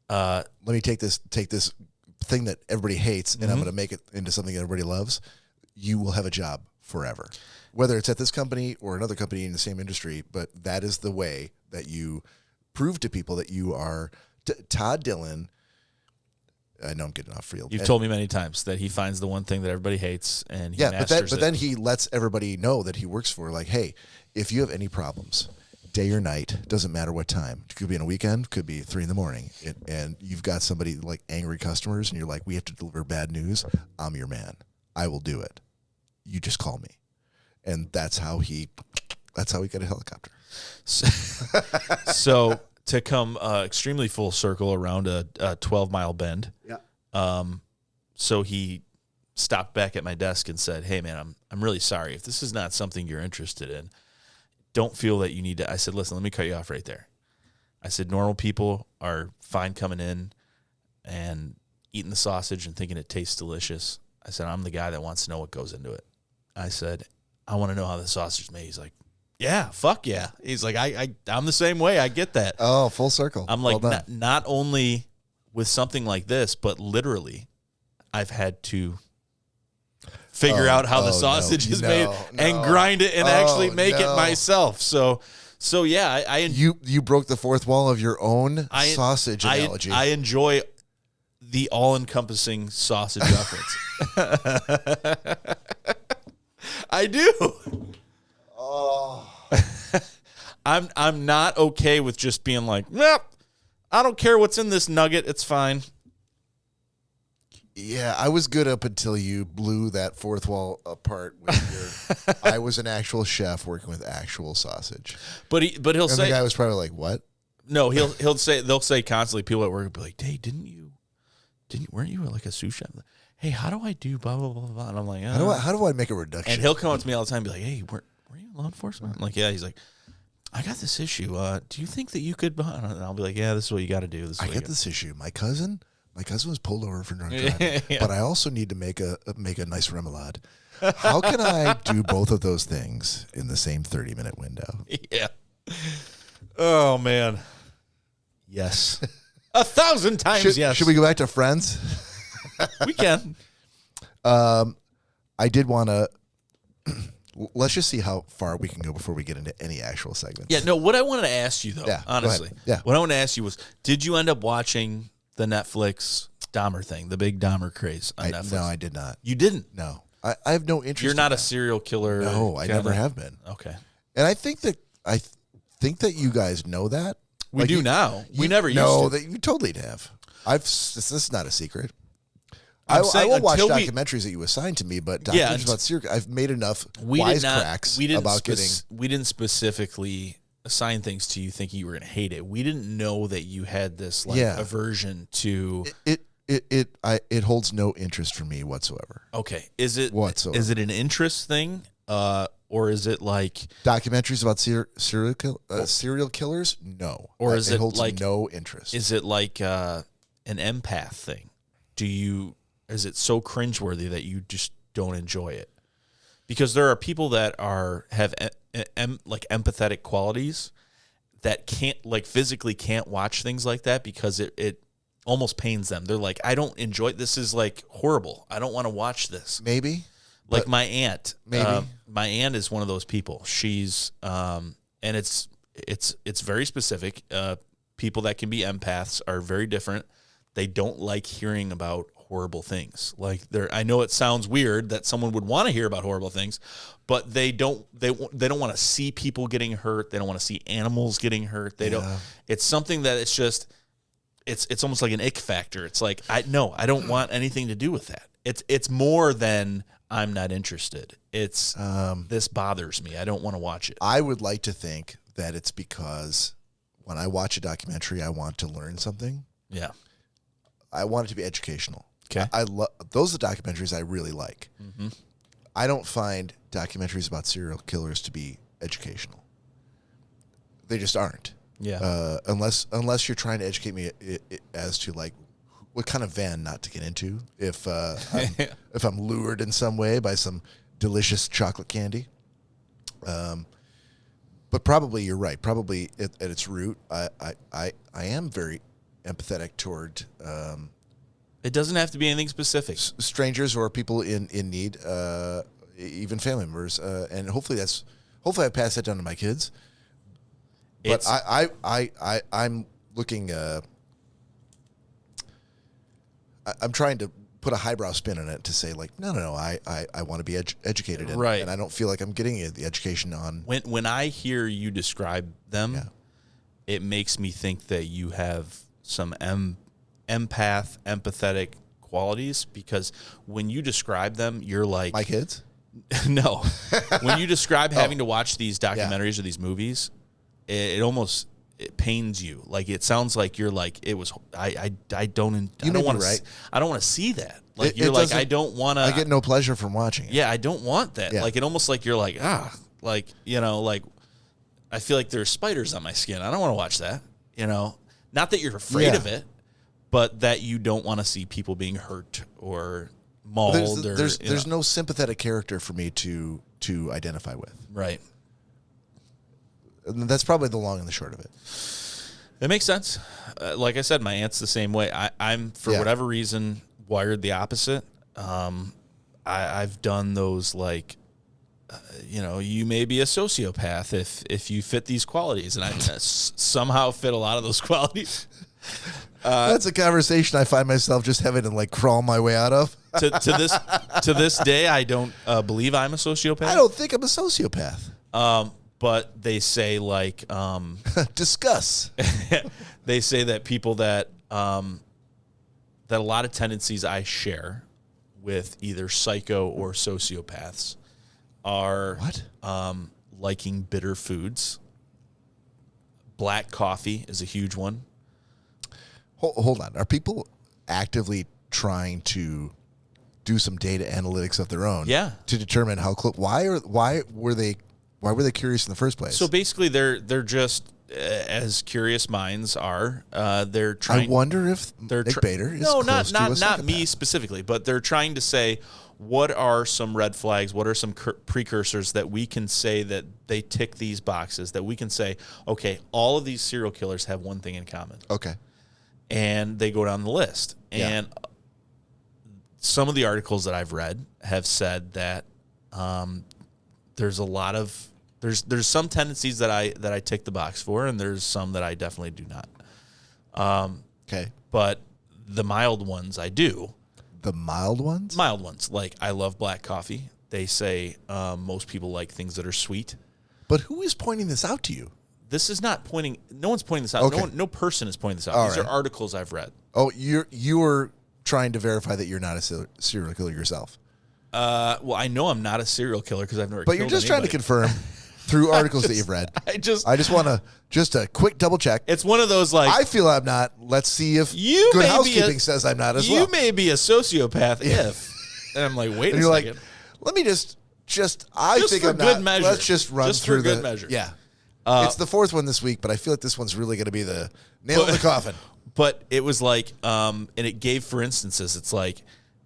Let me take this thing that everybody hates, and I'm going to make it into something that everybody loves. You will have a job forever, whether it's at this company or another company in the same industry. But that is the way that you prove to people that you are Todd Dillon. I know I'm getting off field. You've told me many times that he finds the one thing that everybody hates, and he masters it. But then he lets everybody know that he works for, like, hey, if you have any problems, day or night, doesn't matter what time. It could be on a weekend, could be 3 a.m, and you've got somebody like angry customers, and you're like, we have to deliver bad news. I'm your man. I will do it. You just call me, and that's how he got a helicopter. So to come extremely full circle around a 12-mile bend. Yeah. So he stopped back at my desk and said, hey man, I'm really sorry if this is not something you're interested in. Don't feel that you need to. I said, listen, let me cut you off right there. I said, normal people are fine coming in and eating the sausage and thinking it tastes delicious. I said, I'm the guy that wants to know what goes into it. I said, I want to know how the sausage is made. He's like, yeah, fuck yeah. He's like, I'm the same way. I get that. Oh, full circle. I'm like, not only with something like this, but literally I've had to figure out how the sausage is made and grind it and actually make it myself. So yeah, you broke the fourth wall of your own sausage analogy. I enjoy the all-encompassing sausage reference. I do. Oh. I'm not okay with just being like, nope, I don't care what's in this nugget. It's fine. Yeah, I was good up until you blew that fourth wall apart with your I was an actual chef working with actual sausage. But he'll say the guy was probably like, what? No, they'll say constantly, people at work will be like, hey, weren't you like a sous chef? Hey, how do I do blah blah blah blah? And I'm like, how do I make a reduction? And he'll come up to me all the time and be like, hey, were you in law enforcement? I'm like, yeah. He's like, I got this issue. Do you think that you could? And I'll be like, yeah, this is what you got to do. I get this issue. My cousin was pulled over for drunk driving, but I also need to make a nice remoulade. How can I do both of those things in the same 30-minute window? Yeah. Oh man. Yes. 1,000 times yes. Should we go back to Friends? We can. I did want to. Let's just see how far we can go before we get into any actual segments. Yeah. No. What I wanted to ask you though, honestly, what I wanted to ask you was, did you end up watching the Netflix Dahmer thing, the big Dahmer craze on Netflix. No, I did not. You didn't? No. I have no interest. You're not in a serial killer. No, I never have been. Okay. And I think that you guys know that. We do now. We never used to. No, that you totally have. This is not a secret. I saying will watch until documentaries that you assign to me, but documentaries about serial. I've made enough wisecracks about getting. We didn't specifically assign things to you thinking you were going to hate it. We didn't know that you had this aversion to it holds no interest for me whatsoever. Okay, is it whatsoever? Is it an interest thing, or is it like documentaries about serial killers? No, or is it holds like no interest? Is it like an empath thing? Is it so cringeworthy that you just don't enjoy it? Because there are people that have like empathetic qualities that can't physically can't watch things like that because it almost pains them. They're like, I don't enjoy it. This is like horrible. I don't want to watch this. Maybe. Like my aunt. Maybe. My aunt is one of those people. She's and it's very specific. People that can be empaths are very different. They don't like hearing about horrible things. Like I know it sounds weird that someone would want to hear about horrible things, but they don't want to see people getting hurt. They don't want to see animals getting hurt. They don't. It's something that it's just it's almost like an ick factor. It's like I don't want anything to do with that. It's more than I'm not interested. It's this bothers me. I don't want to watch it. I would like to think that it's because when I watch a documentary, I want to learn something. Yeah. I want it to be educational. Okay. Those are the documentaries I really like. Mm-hmm. I don't find documentaries about serial killers to be educational. They just aren't. Yeah. Unless you're trying to educate me as to like what kind of van not to get into if I'm lured in some way by some delicious chocolate candy. But probably you're right. Probably at its root, I am very empathetic toward it doesn't have to be anything specific. Strangers or people in need, even family members, and hopefully I pass that down to my kids. But I'm looking. I'm trying to put a highbrow spin on it to say like no. I want to be educated, right? And I don't feel like I'm getting the education on. When I hear you describe them, it makes me think that you have some empathetic qualities, because when you describe them, you're like my kids. No, when you describe having to watch these documentaries or these movies, it almost pains you. Like it sounds like you're like it was. I don't want to. I don't want to see that. Like you're like I don't want to. I get no pleasure from watching it. Yeah, I don't want that. Yeah. Like it almost like you're like like like I feel like there's spiders on my skin. I don't want to watch that. Not that you're afraid of it, but that you don't want to see people being hurt or mauled. There's no sympathetic character for me to identify with. Right. And that's probably the long and the short of it. It makes sense. Like I said, my aunt's the same way. I'm for whatever reason wired the opposite. I've done those like, you may be a sociopath if you fit these qualities, and I somehow fit a lot of those qualities. That's a conversation I find myself just having to like crawl my way out of. to this day, I don't believe I'm a sociopath. I don't think I'm a sociopath. But they say like discuss. They say that people that a lot of tendencies I share with either psycho or sociopaths are liking bitter foods. Black coffee is a huge one. Hold on. Are people actively trying to do some data analytics of their own? Yeah. To determine how close? Why were they curious in the first place? So basically, they're just as curious minds are. They're trying. I wonder if Nick Bader is close to a not psychopath. me specifically, but they're trying to say what are some red flags, what are some precursors that we can say that they tick these boxes, that we can say, okay, all of these serial killers have one thing in common. Okay. And they go down the list. And some of the articles that I've read have said that there's a lot of there's some tendencies that I tick the box for, and there's some that I definitely do not. Okay. But the mild ones I do. The mild ones? Mild ones. Like, I love black coffee. They say most people like things that are sweet. But who is pointing this out to you? This is not pointing. No one's pointing this out. Okay. No person is pointing this out. All These right. are articles I've read. Oh, you are trying to verify that you're not a serial killer yourself. Well, I know I'm not a serial killer because I've never. But you're just trying to confirm through articles that you've read. I just want to a quick double check. It's one of those like I feel I'm not. Let's see if you Good Housekeeping says I'm not as well. You may be a sociopath if. And I'm like, wait and a you're second. like, let me I think for I'm good not. measure. Let's just run Just through for good measure. Yeah. It's the fourth one this week, but I feel like this one's really going to be the nail in the coffin. But it was like, and it gave for instances. It's like,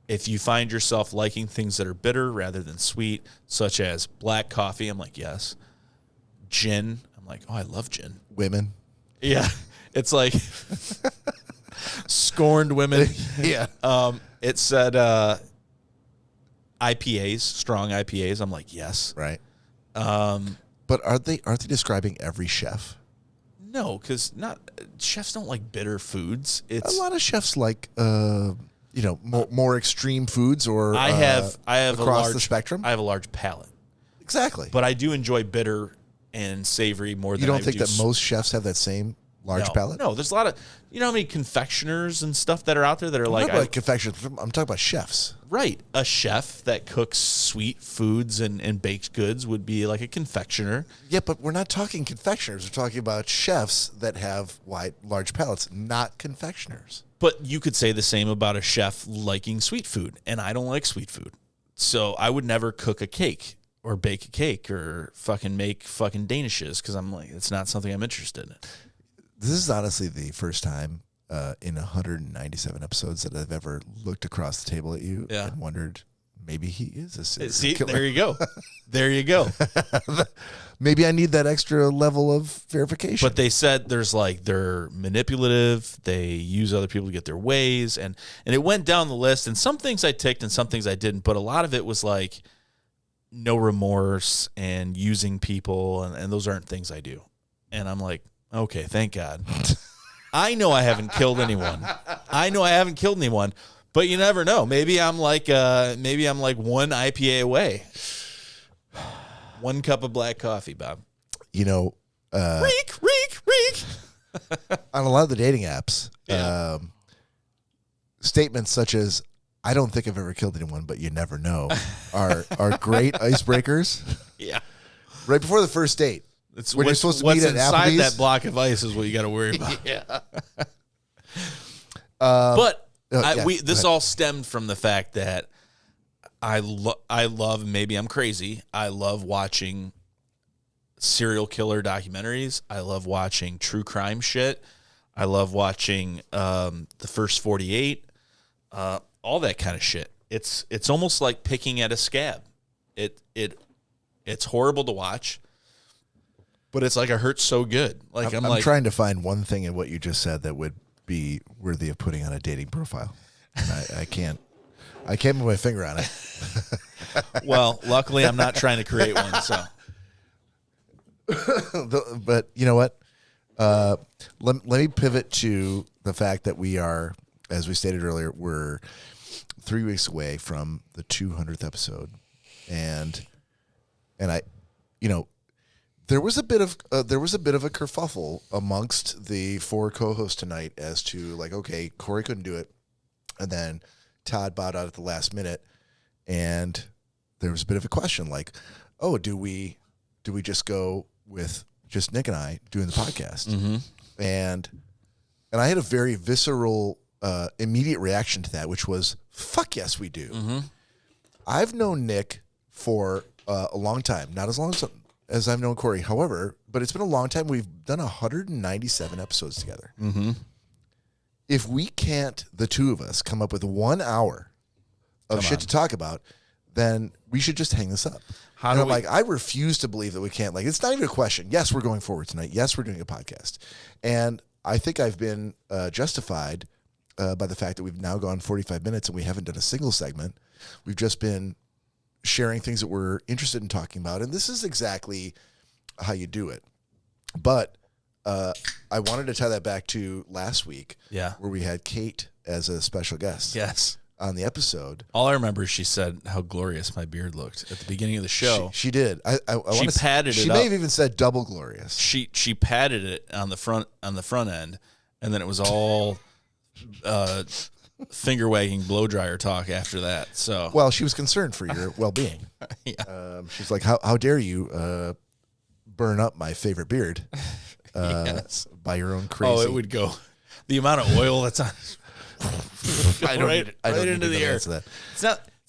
if you find yourself liking things that are bitter rather than sweet, such as black coffee, I'm like, yes. Gin, I'm like, oh, I love gin. Women. Yeah. It's like scorned women. Yeah. It said IPAs, strong IPAs. I'm like, yes. Right. But aren't they describing every chef? No, because chefs don't like bitter foods. A lot of chefs like more extreme foods, or I have across the spectrum. I have a large palate. Exactly. But I do enjoy bitter and savory more than you don't I think do that most chefs have that same large palate? No, there's a lot of how many confectioners and stuff that are out there that are like confectioners. I'm talking about chefs. Right. A chef that cooks sweet foods and baked goods would be like a confectioner. Yeah, but we're not talking confectioners. We're talking about chefs that have large palates, not confectioners. But you could say the same about a chef liking sweet food, and I don't like sweet food. So I would never cook a cake or bake a cake or fucking make fucking danishes because I'm like, it's not something I'm interested in. This is honestly the first time in 197 episodes that I've ever looked across the table at you and wondered, maybe he is a serial killer. There you go. There you go. Maybe I need that extra level of verification. But they said they're manipulative. They use other people to get their ways. And it went down the list. And some things I ticked and some things I didn't. But a lot of it was like no remorse and using people. And those aren't things I do. And I'm like, okay, thank God. I know I haven't killed anyone. But you never know. Maybe I'm like one IPA away. 1 cup of black coffee, Bob. Reek. On a lot of the dating apps, statements such as "I don't think I've ever killed anyone, but you never know" are great icebreakers. Yeah. Right before the first date. When you're supposed to meet at inside Applebee's. That block of ice is what you got to worry about. Yeah. But this all stemmed from the fact that I love, maybe I'm crazy, I love watching serial killer documentaries. I love watching true crime shit. I love watching the First 48, all that kind of shit. It's almost like picking at a scab. It's horrible to watch. But it's like it hurts so good. Like I'm trying to find one thing in what you just said that would be worthy of putting on a dating profile. And I can't put my finger on it. Well, luckily I'm not trying to create one. So, but you know what? Let me pivot to the fact that we are, as we stated earlier, we're 3 weeks away from the 200th episode, and I, there was a bit of a kerfuffle amongst the 4 co-hosts tonight as to okay, Corey couldn't do it, and then Todd bowed out at the last minute, and there was a bit of a question oh, do we just go with just Nick and I doing the podcast? Mm-hmm. And I had a very visceral immediate reaction to that, which was fuck yes, we do. Mm-hmm. I've known Nick for a long time, not as long as I've known Corey. However, but it's been a long time. We've done 197 episodes together. Mm-hmm. If we can't, the two of us, come up with 1 hour of shit to talk about, then we should just hang this up. I refuse to believe that we can't. It's not even a question. Yes, we're going forward tonight. Yes, we're doing a podcast. And I think I've been justified by the fact that we've now gone 45 minutes and we haven't done a single segment. We've just been sharing things that we're interested in talking about. And this is exactly how you do it. But I I wanted to tie that back to last week. Yeah. Where we had Kate as a special guest. Yes. On the episode. All I remember is she said how glorious my beard looked at the beginning of the show. She did. She patted it up. She may have even said double glorious. She patted it on the front end, and then it was all finger wagging blow dryer talk after that. So well, she was concerned for your well being. Yeah. She's like, how dare you burn up my favorite beard yes. by your own crazy. Oh, it would go. The amount of oil that's on. I don't right, need, right into the air. That. It's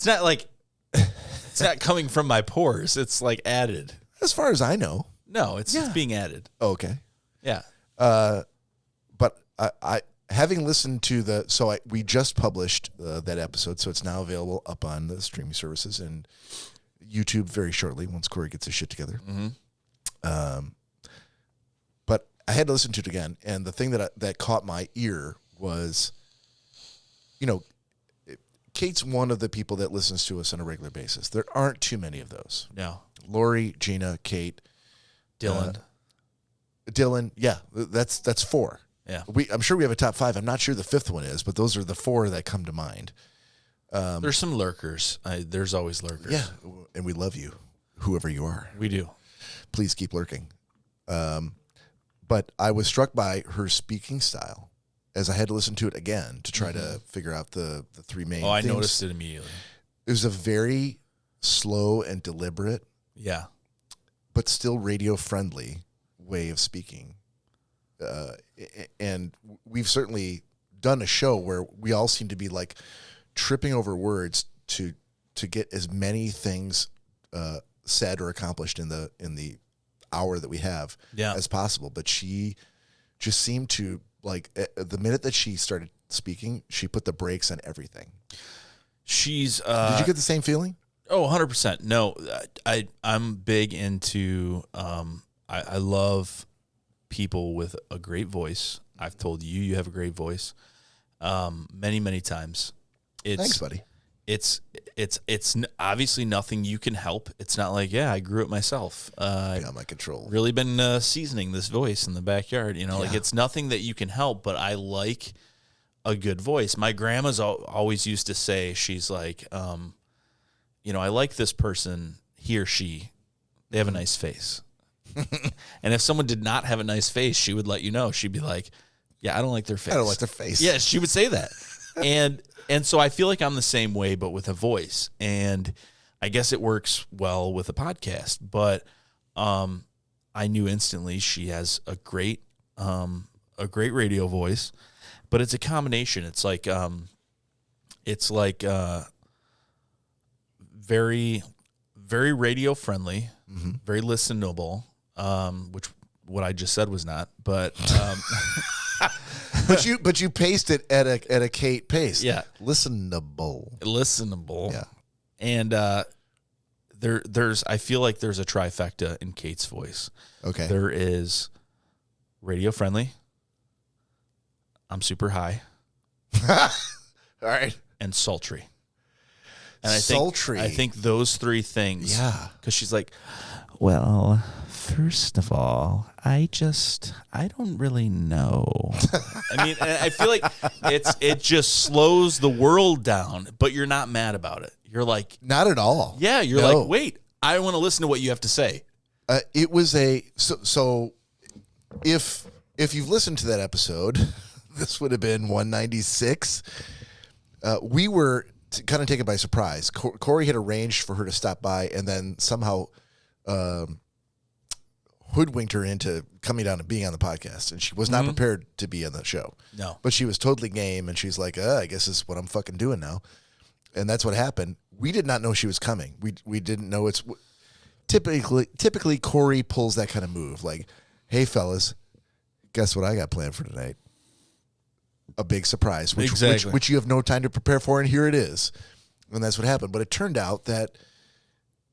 not like it's not coming from my pores. It's like added. As far as I know. No, it's being added. Oh, okay. Yeah. But I having listened to we just published that episode, so it's now available up on the streaming services and YouTube very shortly once Corey gets his shit together. Mm-hmm. But I had to listen to it again, and the thing that caught my ear was, Kate's one of the people that listens to us on a regular basis. There aren't too many of those. No. Lori, Gina, Kate, Dylan, yeah, that's 4. Yeah, I'm sure we have a top 5. I'm not sure the 5th one is, but those are the 4 that come to mind. There's some lurkers. There's always lurkers. Yeah, and we love you, whoever you are. We do. Please keep lurking. But I was struck by her speaking style as I had to listen to it again to try to figure out the 3 main things. I noticed it immediately. It was a very slow and deliberate, but still radio-friendly way of speaking. And we've certainly done a show where we all seem to be like tripping over words to get as many things said or accomplished in the hour that we have as possible. But she just seemed to, like, the minute that she started speaking, she put the brakes on everything. She's did you get the same feeling? Oh, 100%. No, I'm big into I love people with a great voice. I've told you have a great voice many, many times. Thanks, buddy. It's obviously nothing you can help. It's not like, I grew it myself. Beyond my control. Really been seasoning this voice in the backyard. Like it's nothing that you can help, but I like a good voice. My grandma's always used to say, she's like, I like this person, he or she, they have a nice face. And if someone did not have a nice face, she would let you know. She'd be like, I don't like their face. I don't like their face. Yeah, she would say that. And so I feel like I'm the same way, but with a voice. And I guess it works well with a podcast. But I knew instantly she has a great radio voice. But it's a combination. It's like very, very radio friendly, very listenable. Which what I just said was not, but but you paced it at a Kate pace. Yeah, listenable. Yeah, and there's I feel like there's a trifecta in Kate's voice. Okay, there is radio friendly. I'm super high. All right, and sultry. And I think those 3 things. Yeah, because she's like, well, first of all, I don't really know. I mean, I feel like it just slows the world down, but you're not mad about it. You're like, not at all. Yeah, you're like, wait, I want to listen to what you have to say. It was so if you've listened to that episode, this would have been 196. We were kind of taken by surprise. Corey had arranged for her to stop by, and then somehow hoodwinked her into coming down and being on the podcast, and she was not prepared to be on the show. No, but she was totally game, and she's like, I guess this is what I'm fucking doing now, and that's what happened. We did not know she was coming. We didn't know. It's typically Corey pulls that kind of move, like, hey fellas, guess what I got planned for tonight? A big surprise, which you have no time to prepare for, and here it is. And that's what happened. But it turned out that,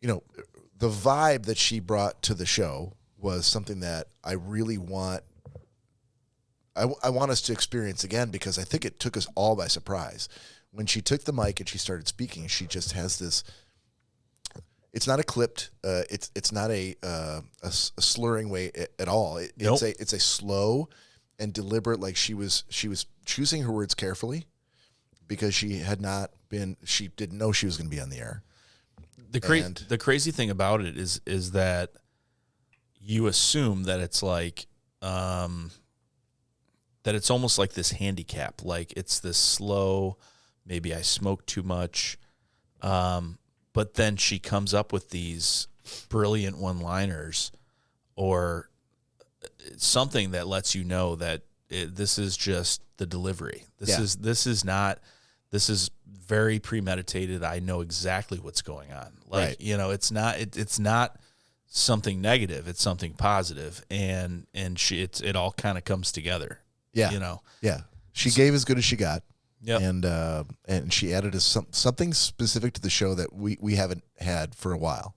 the vibe that she brought to the show was something that I really want. I want us to experience again, because I think it took us all by surprise. When she took the mic and she started speaking, she just has this. It's not a clipped. It's not a slurring way at all. It's a slow and deliberate. Like she was choosing her words carefully because she didn't know she was going to be on the air. The crazy thing about it is that you assume that it's like that it's almost like this handicap, like it's this slow, maybe I smoke too much, but then she comes up with these brilliant one-liners or something that lets you know that this is just the delivery. This is very premeditated. I know exactly what's going on. Like, right. It's not something negative. It's something positive. And it all kind of comes together. Yeah. Yeah. She gave as good as she got. Yeah. And she added something specific to the show that we haven't had for a while.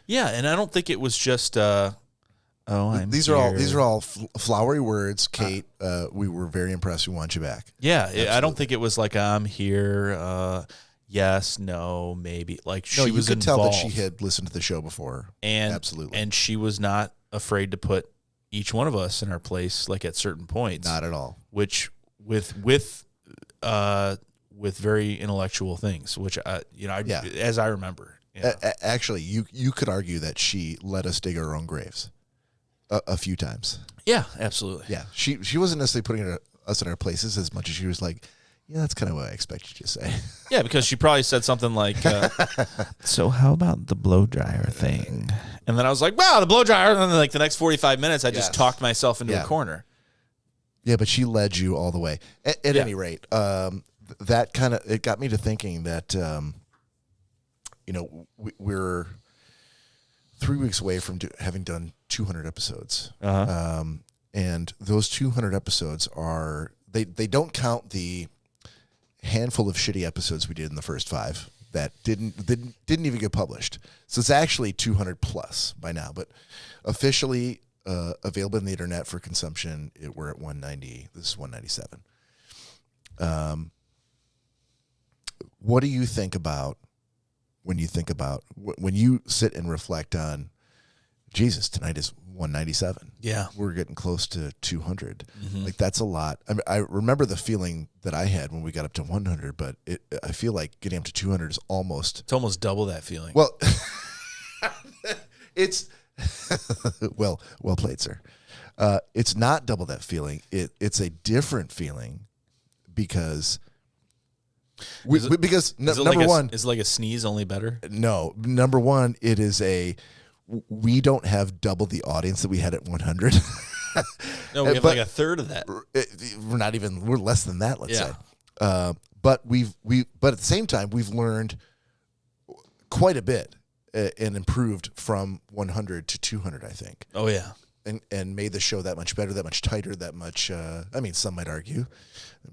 Yeah. And I don't think it was just, these are all flowery words, Kate. We were very impressed. We want you back. Yeah. Absolutely. I don't think it was like, I'm here. Yes, no, maybe. Like she was involved. You could tell that she had listened to the show before. And absolutely. And she was not afraid to put each one of us in our place, like at certain points. Not at all. Which with very intellectual things, which as I remember. Actually, you could argue that she let us dig our own graves a few times. Yeah, absolutely. Yeah, she wasn't necessarily putting us in our places as much as she was like, yeah, that's kind of what I expect you to say. Yeah, because she probably said something like, so how about the blow dryer thing? And then I was like, wow, the blow dryer. And then like the next 45 minutes, I just talked myself into a corner. Yeah, but she led you all the way. At any rate, that kind of, it got me to thinking that, we're 3 weeks away from having done 200 episodes. Uh-huh. And those 200 episodes they don't count the handful of shitty episodes we did in the first 5 that didn't even get published. So it's actually 200 plus by now, but officially available on the internet for consumption, we're at 190. This is 197. What do you think about when you sit and reflect on, Jesus, tonight is 197. Yeah. We're getting close to 200. Mm-hmm. Like that's a lot. I mean, I remember the feeling that I had when we got up to 100, but I feel like getting up to 200 is almost... It's almost double that feeling. Well, it's... well played, sir. It's not double that feeling. It's a different feeling because... number one... Is it like a sneeze, only better? No. Number one, it is we don't have double the audience that we had at 100. No, we have like a third of that. We're less than that, let's say. But but at the same time, we've learned quite a bit and improved from 100 to 200, I think. Oh, yeah. And made the show that much better, that much tighter, that much, some might argue,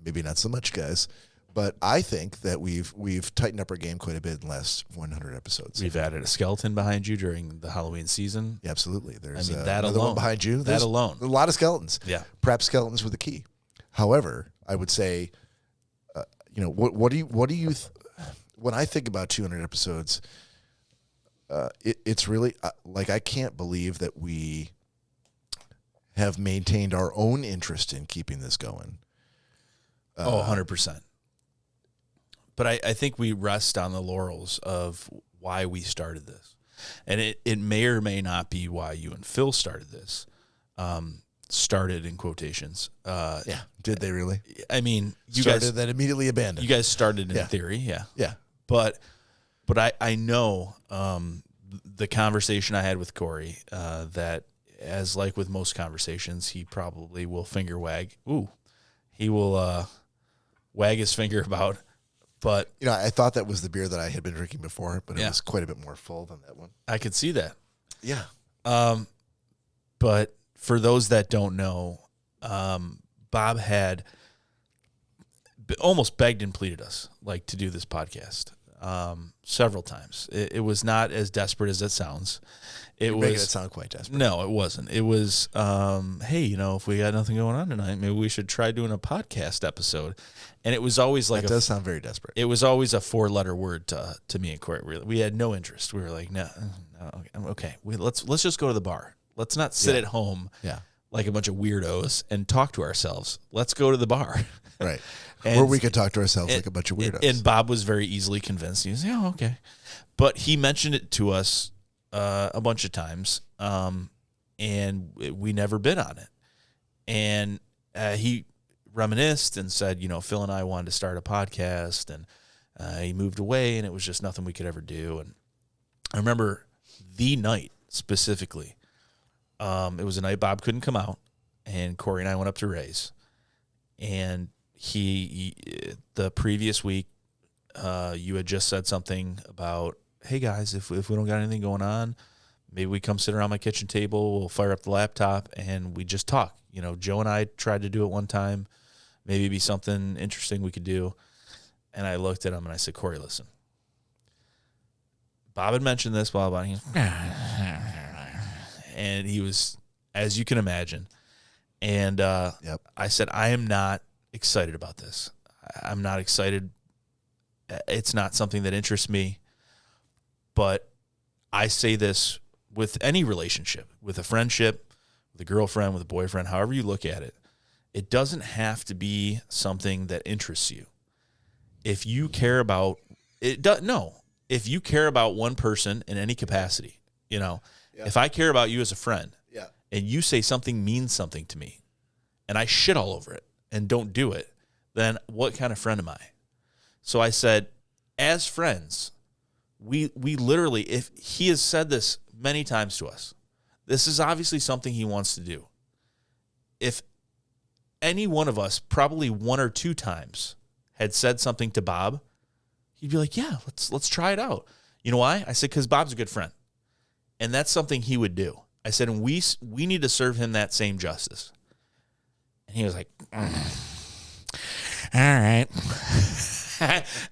maybe not so much, guys. But I think that we've tightened up our game quite a bit in the last 100 episodes. We've added a skeleton behind you during the Halloween season. Yeah, absolutely. There's that another alone. one behind you. That alone. A lot of skeletons. Yeah. Perhaps skeletons were the key. However, I would say, what do you when I think about 200 episodes, it's really like I can't believe that we have maintained our own interest in keeping this going. 100%. But I think we rest on the laurels of why we started this. And it may or may not be why you and Phil started this. Started in quotations. Yeah. Did they really? I mean, you started guys then immediately abandoned. You guys started in theory, yeah. Yeah. But I know the conversation I had with Corey that, as like with most conversations, he probably will finger wag. Ooh, he will wag his finger about. But I thought that was the beer that I had been drinking before, but it was quite a bit more full than that one. I could see that. Yeah. But for those that don't know, Bob had almost begged and pleaded us to do this podcast several times. It was not as desperate as it sounds. You're making it sound quite desperate. No, it wasn't. It was, hey, if we got nothing going on tonight, maybe we should try doing a podcast episode. And it was always like... It does sound very desperate. It was always a 4-letter word to me and Corey. We had no interest. We were like, no, okay. Let's just go to the bar. Let's not sit at home like a bunch of weirdos and talk to ourselves. Let's go to the bar. Right. Or we could talk to ourselves like a bunch of weirdos. And Bob was very easily convinced. He was, yeah, okay. But he mentioned it to us a bunch of times, and we never bid on it. And he reminisced and said, Phil and I wanted to start a podcast, and he moved away, and it was just nothing we could ever do. And I remember the night specifically, it was a night Bob couldn't come out, and Corey and I went up to Ray's. And he the previous week, you had just said something about, hey guys, if we don't got anything going on, maybe we come sit around my kitchen table, we'll fire up the laptop, and we just talk. Joe and I tried to do it one time. Maybe it'd be something interesting we could do. And I looked at him and I said, Corey, listen. Bob had mentioned this, blah, blah, blah. And he was, as you can imagine. And yep. I said, I am not excited about this. I'm not excited. It's not something that interests me. But I say this with any relationship, with a friendship, with a girlfriend, with a boyfriend, however you look at it. It doesn't have to be something that interests you. If you care about it, if you care about one person in any capacity, if I care about you as a friend, and you say something means something to me, and I shit all over it and don't do it, then what kind of friend am I? So I said, as friends, we literally, if he has said this many times to us, this is obviously something he wants to do. If any one of us, probably one or two times, had said something to Bob, he'd be like, yeah, let's try it out. You know why? I said, because Bob's a good friend. And that's something he would do. I said, and we need to serve him that same justice. And he was like, all right.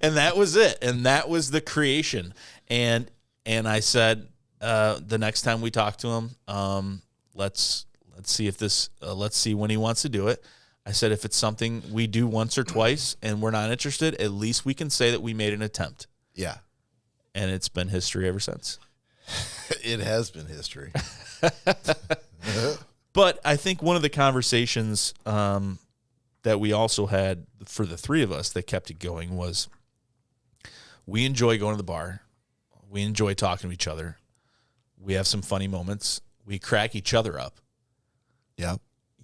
And that was it. And that was the creation. And I said, the next time we talk to him, let's see if this, let's see when he wants to do it. I said, if it's something we do once or twice and we're not interested, at least we can say that we made an attempt. Yeah. And it's been history ever since. It has been history. But I think one of the conversations that we also had for the three of us that kept it going was we enjoy going to the bar. We enjoy talking to each other. We have some funny moments. We crack each other up. Yeah.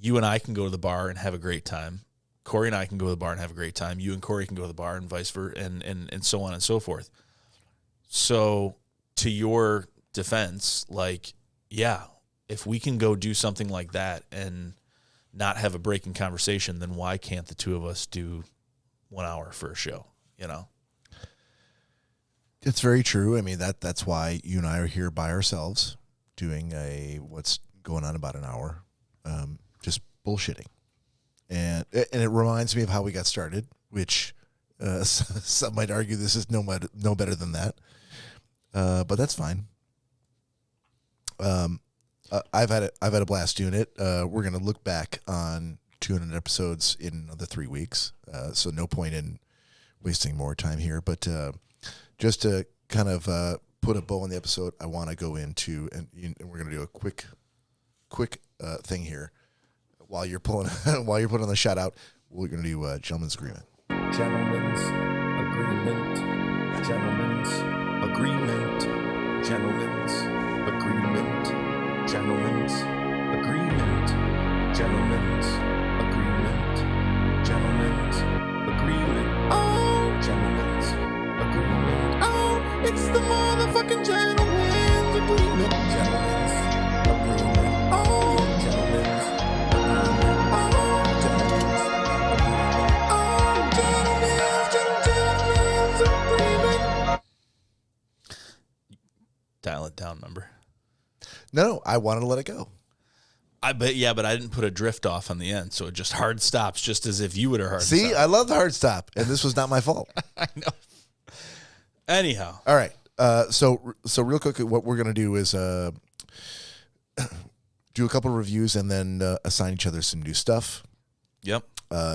You and I can go to the bar and have a great time. Corey and I can go to the bar and have a great time. You and Corey can go to the bar and vice versa, and so on and so forth. So to your defense, if we can go do something like that and not have a breaking conversation, then why can't the two of us do 1 hour for a show, It's very true. I mean, that's why you and I are here by ourselves doing what's going on about an hour. Just bullshitting. And it reminds me of how we got started, which some might argue this is no better than that. But that's fine. I've had a blast doing it. We're going to look back on 200 episodes in another 3 weeks. So no point in wasting more time here, but just to kind of put a bow on the episode, I want to go into, and we're going to do a quick thing here. While you're putting on the shout out, we're going to do gentleman's agreement. Gentleman's agreement. Gentleman's agreement. Gentleman's agreement. Gentleman's agreement. Gentleman's agreement. Gentleman's agreement. Oh, gentleman's agreement. Oh, it's the motherfucking gentleman's agreement. Gentleman's agreement. Oh, gentleman's agreement. Oh, gentleman's agreement. Oh, gentleman's agreement. Dial it down, remember? No, I wanted to let it go. But I didn't put a drift off on the end, so it just hard stops, just as if you would have hard See, stopped. I love the hard stop, and this was not my fault. I know. Anyhow. All right. So real quick, what we're going to do is do a couple of reviews and then assign each other some new stuff. Yep.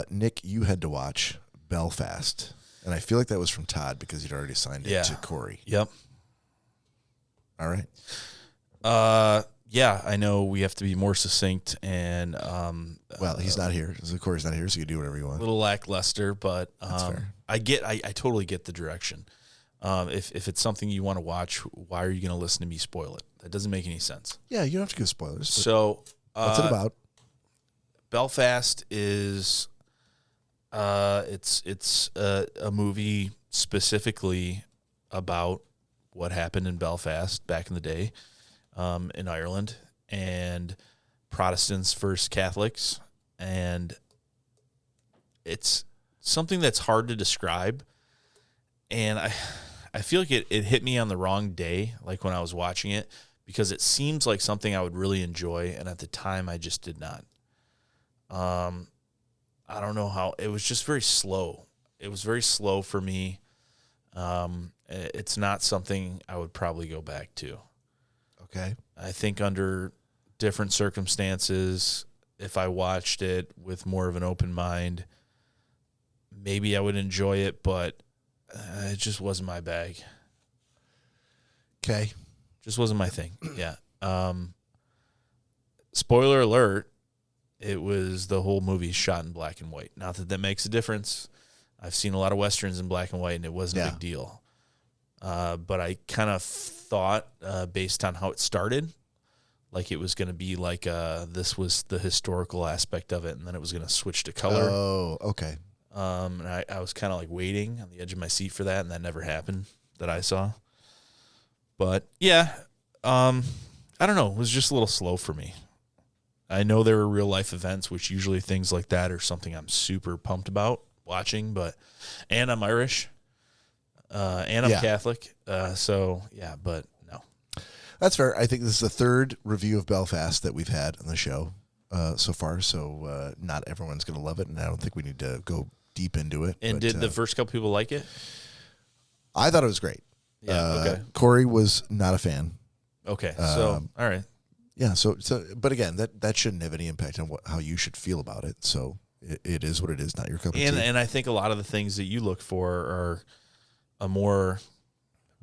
Nick, you had to watch Belfast, and I feel like that was from Todd because he'd already assigned it to Corey. Yep. All right. yeah, I know we have to be more succinct and well, he's not here. Of course, he's not here, so you can do whatever you a want. little lackluster, but That's fair. I totally get the direction. If it's something you want to watch, why are you going to listen to me spoil it? That doesn't make any sense. Yeah, you don't have to give spoilers. So, what's it about? Belfast is it's a movie specifically about what happened in Belfast back in the day in Ireland, and Protestants versus Catholics, and it's something that's hard to describe, and I feel like it hit me on the wrong day, like when I was watching it, because it seems like something I would really enjoy, and at the time I just did not. I don't know how, it was just very slow. It was very slow for me. It's not something I would probably go back to. Okay. I think under different circumstances, if I watched it with more of an open mind, maybe I would enjoy it, but it just wasn't my bag. Okay. Just wasn't my thing. Yeah. Spoiler alert, it was the whole movie shot in black and white. Not that makes a difference. I've seen a lot of Westerns in black and white, and it wasn't a big deal. But I kind of thought, based on how it started, like it was going to be like this was the historical aspect of it, and then it was going to switch to color. Oh, okay. And I was kind of like waiting on the edge of my seat for that, and that never happened that I saw. But, yeah, I don't know. It was just a little slow for me. I know there were real-life events, which usually things like that are something I'm super pumped about watching, and I'm Irish, and I'm Catholic, so, yeah, but no. That's fair. I think this is the third review of Belfast that we've had on the show so far, so not everyone's going to love it, and I don't think we need to go deep into it. And did the first couple people like it? I thought it was great. Yeah, okay. Corey was not a fan. Okay, so, all right. Yeah, so but again, that shouldn't have any impact on how you should feel about it, so it is what it is, not your cup of tea. And I think a lot of the things that you look for are a more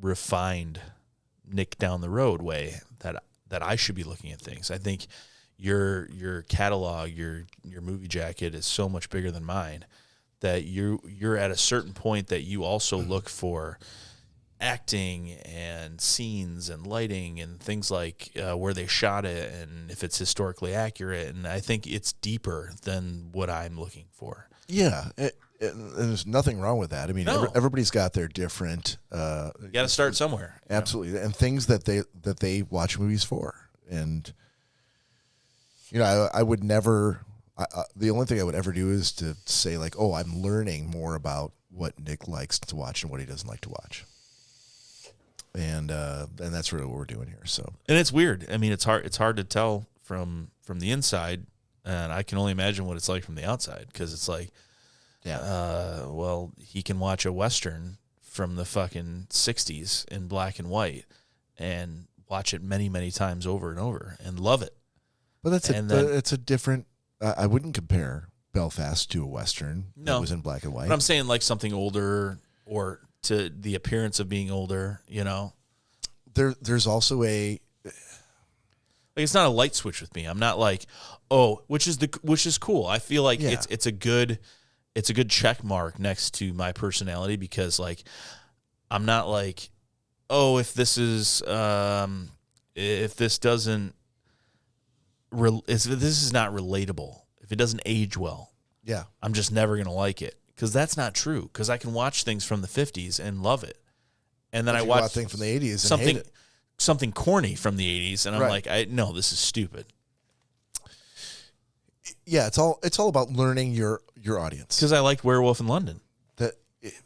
refined Nick down the road way that I should be looking at things. I think your catalog, your movie jacket is so much bigger than mine that you're at a certain point that you also look for acting and scenes and lighting and things like where they shot it and if it's historically accurate. And I think it's deeper than what I'm looking for. Yeah. And there's nothing wrong with that. I mean, everybody's got their different. You got to start somewhere. Absolutely, and things that they watch movies for, and I would never. The only thing I would ever do is to say like, oh, I'm learning more about what Nick likes to watch and what he doesn't like to watch, and that's really what we're doing here. So, and it's weird. I mean, it's hard to tell from the inside, and I can only imagine what it's like from the outside because it's like. Yeah. Well, he can watch a Western from the fucking 60s in black and white and watch it many, many times over and over and love it. But it's a different. I wouldn't compare Belfast to a Western that was in black and white. But I'm saying like something older or to the appearance of being older, There's also a. Like it's not a light switch with me. I'm not like, which is cool. I feel like it's a good check mark next to my personality because like I'm not like, if this is if this is not relatable, if it doesn't age well, I'm just never gonna like it because that's not true. Because I can watch things from the 50s and love it, and then I watch things from the 80s and hate it. Something corny from the 80s, and I'm like, no, this is stupid. Yeah, it's all about learning your audience. Because I liked Werewolf in London.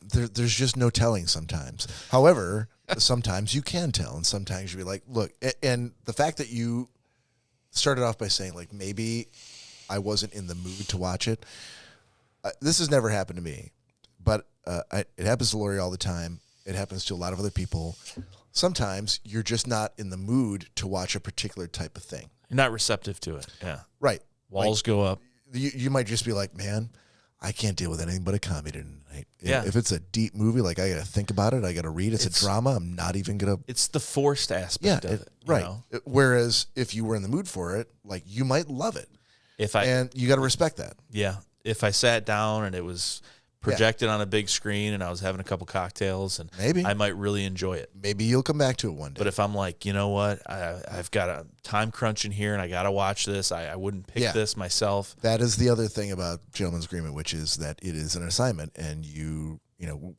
There's just no telling sometimes. However, sometimes you can tell, and sometimes you'll be like, look, and the fact that you started off by saying like maybe I wasn't in the mood to watch it. This has never happened to me, but it happens to Lori all the time. It happens to a lot of other people. Sometimes you're just not in the mood to watch a particular type of thing. You're not receptive to it. Yeah. Right. Walls go up. You might just be like, man, I can't deal with anything but a comedy tonight. Yeah. If it's a deep movie, like I got to think about it, I got to read. It's a drama. I'm not even gonna. It's the forced aspect of it, right. You know? Whereas if you were in the mood for it, like you might love it, and you got to respect that. Yeah. If I sat down and it was projected on a big screen and I was having a couple cocktails, and maybe I might really enjoy it. Maybe you'll come back to it one day. But if I'm like, you know what, I've got a time crunch in here and I got to watch this, I wouldn't pick this myself. That is the other thing about Gentleman's Agreement, which is that it is an assignment, and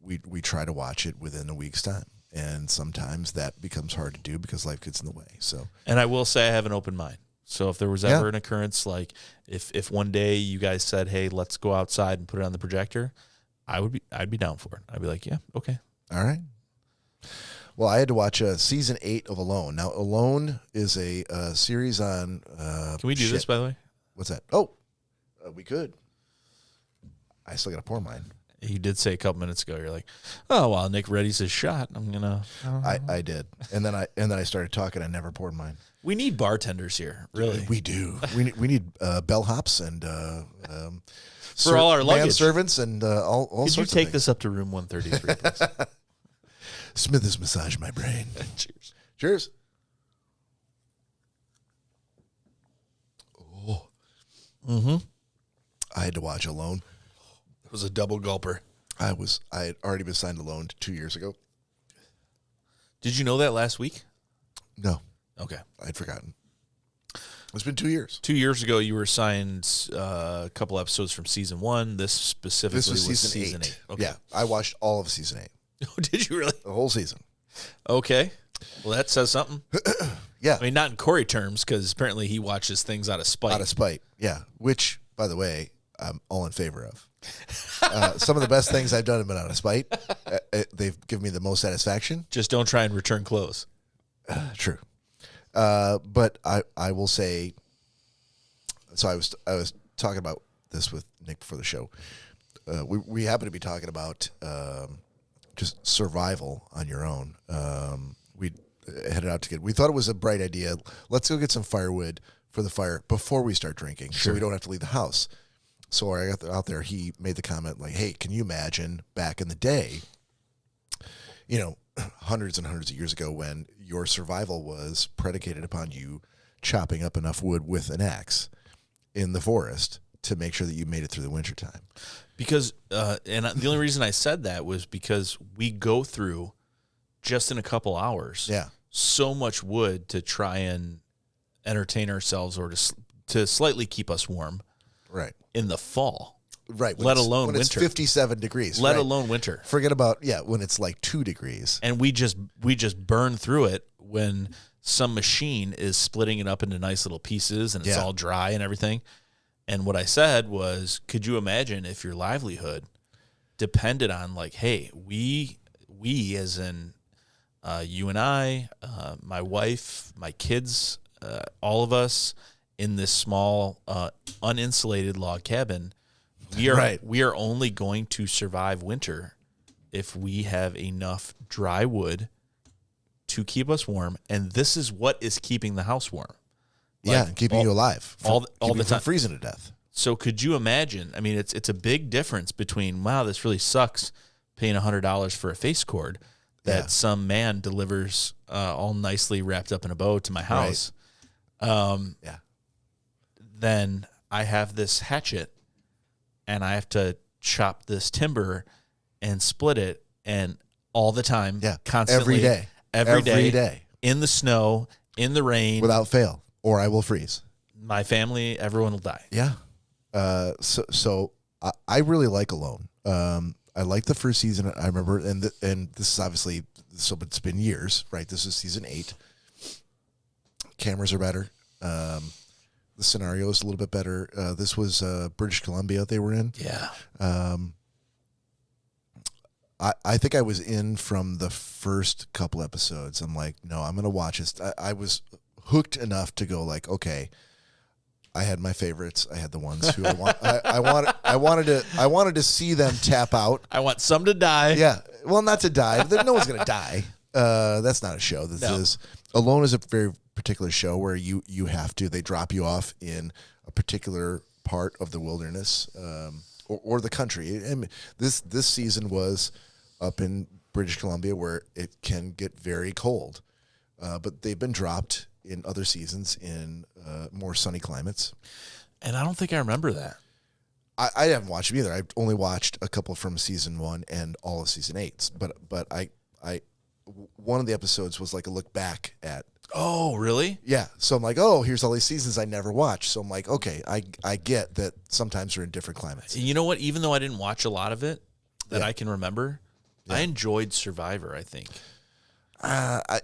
we try to watch it within a week's time. And sometimes that becomes hard to do because life gets in the way. So, and I will say I have an open mind. So if there was ever an occurrence, like if one day you guys said, hey, let's go outside and put it on the projector, I'd be down for it. I'd be like, yeah, okay. All right. Well, I had to watch season 8 of Alone. Now, Alone is a series on. Can we do this, by the way? What's that? Oh, we could. I still got to pour mine. You did say a couple minutes ago, you're like, oh, while Nick readies his shot, I'm gonna. I did, and then I started talking. I never poured mine. We need bartenders here, really. We do. we need bellhops and for all our luggage, servants and all Could sorts. You take this up to room 133, please? Smith has massaged my brain. Cheers. Cheers. Oh. Mm-hmm. I had to watch Alone. It was a double gulper. I had already been signed Alone 2 years ago. Did you know that last week? No. Okay. I'd forgotten. It's been 2 years. 2 years ago, you were assigned a couple episodes from season 1. This specifically was season 8. Okay. Yeah, I watched all of season 8. Oh, did you really? The whole season. Okay. Well, that says something. Yeah. I mean, not in Corey terms, because apparently he watches things out of spite. Out of spite, yeah. Which, by the way, I'm all in favor of. Some of the best things I've done have been out of spite. They've given me the most satisfaction. Just don't try and return clothes. True. But I will say, so I was talking about this with Nick before the show. We happen to be talking about just survival on your own. We headed out to we thought it was a bright idea. Let's go get some firewood for the fire before we start drinking, so we don't have to leave the house. So I got out there. He made the comment like, "Hey, can you imagine back in the day, hundreds and hundreds of years ago, when your survival was predicated upon you chopping up enough wood with an axe in the forest to make sure that you made it through the wintertime?" Because, and the only reason I said that was because we go through, just in a couple hours, so much wood to try and entertain ourselves or to slightly keep us warm. Right. In the fall. Right. Let alone when winter. It's 57 degrees. Let alone winter. Forget about, when it's like 2 degrees. And we just burn through it when some machine is splitting it up into nice little pieces and it's all dry and everything. And what I said was, could you imagine if your livelihood depended on like, hey, we as in you and I, my wife, my kids, all of us in this small uninsulated log cabin, we are only going to survive winter if we have enough dry wood to keep us warm, and this is what is keeping the house warm. Keeping you alive. All the time. Freezing to death. So could you imagine? I mean, it's a big difference between, wow, this really sucks, paying $100 for a face cord that some man delivers all nicely wrapped up in a bow to my house. Then I have this hatchet, and I have to chop this timber and split it, and all the time, constantly, every day, in the snow, in the rain, without fail, or I will freeze. My family, everyone will die. Yeah. So I really like Alone. I like the first season. I remember, and this is obviously, so it's been years, right? This is season 8. Cameras are better. The scenario is a little bit better. This was British Columbia they were in. Yeah. I think I was in from the first couple episodes. I'm like, no, I'm going to watch this. I was hooked enough to go like, okay, I had my favorites. I had the ones who I wanted to see them tap out. I want some to die. Yeah. Well, not to die. No one's going to die. That's not a show. This is Alone is a very particular show where they drop you off in a particular part of the wilderness. or the country. And this season was up in British Columbia, where it can get very cold. But they've been dropped in other seasons in more sunny climates. And I don't think I remember that. I haven't watched them either. I've only watched a couple from season 1 and all of season 8. But I one of the episodes was like a look back at. Oh, really? Yeah. So I'm like, oh, here's all these seasons I never watched. So I'm like, okay, I get that sometimes we're in different climates. You know what? Even though I didn't watch a lot of it that I can remember, I enjoyed Survivor, I think. I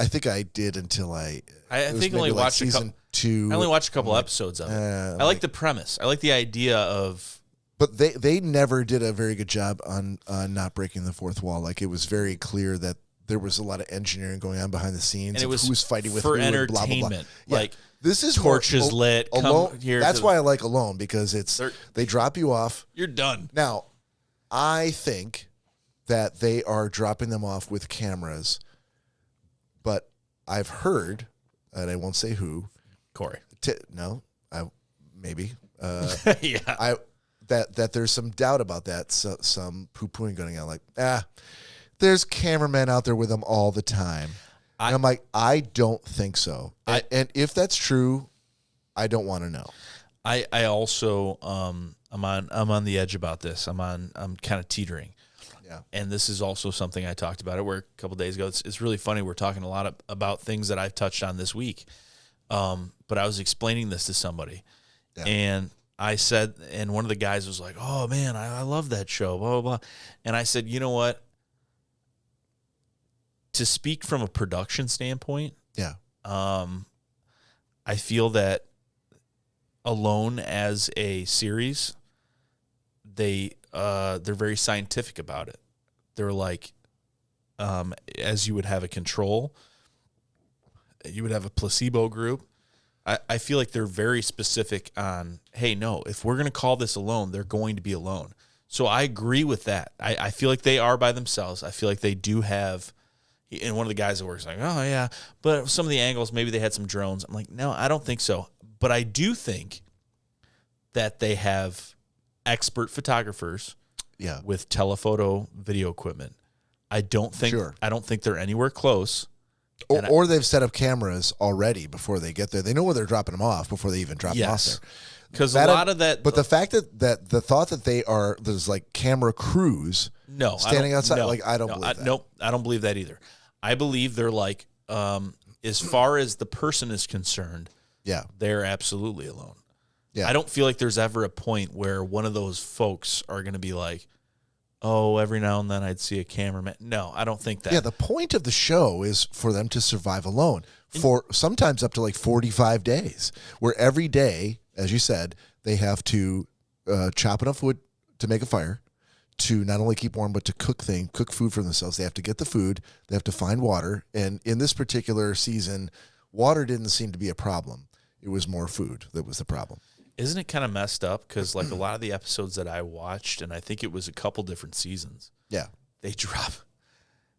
think I did until I think I only watched season 2. I only watched a couple episodes of it. I like the premise. I like the idea of. But they never did a very good job on not breaking the fourth wall. Like, it was very clear that there was a lot of engineering going on behind the scenes. And it was who's fighting with for who entertainment. And blah, blah, blah. Yeah. Like, this is torches lit. Alone. That's why I like Alone, because they drop you off. You're done. Now, I think that they are dropping them off with cameras, but I've heard, and I won't say who. Corey. Maybe. Yeah. That there's some doubt about that. So, some poo-pooing going on, like, there's cameramen out there with them all the time. And I'm like, I don't think so. And if that's true, I don't want to know. I also I'm on the edge about this. I'm kind of teetering. Yeah. And this is also something I talked about it where a couple days ago. It's really funny. We're talking a lot about things that I've touched on this week. But I was explaining this to somebody, and I said, and one of the guys was like, "Oh man, I love that show." Blah blah blah. And I said, you know what? To speak from a production standpoint, I feel that Alone as a series, they're very scientific about it. They're like, as you would have a control, you would have a placebo group. I feel like they're very specific on, hey, no, if we're going to call this Alone, they're going to be alone. So I agree with that. I feel like they are by themselves. I feel like they do have, and one of the guys that works like, oh, yeah, but some of the angles, maybe they had some drones. I'm like, no, I don't think so. But I do think that they have expert photographers with telephoto video equipment. I don't think they're anywhere close. Or they've set up cameras already before they get there. They know where they're dropping them off before they even drop them off there. Because a lot of that... But the fact that the thought that there's like camera crews standing outside, I don't believe that. Nope, I don't believe that either. I believe they're like, as far as the person is concerned, they're absolutely alone. Yeah. I don't feel like there's ever a point where one of those folks are going to be like, oh, every now and then I'd see a cameraman. No, I don't think that. Yeah, the point of the show is for them to survive alone for sometimes up to like 45 days, where every day, as you said, they have to chop enough wood to make a fire, to not only keep warm, but to cook food for themselves. They have to get the food. They have to find water. And in this particular season, water didn't seem to be a problem. It was more food that was the problem. Isn't it kind of messed up? Because like a lot of the episodes that I watched, and I think it was a couple different seasons. Yeah. They drop,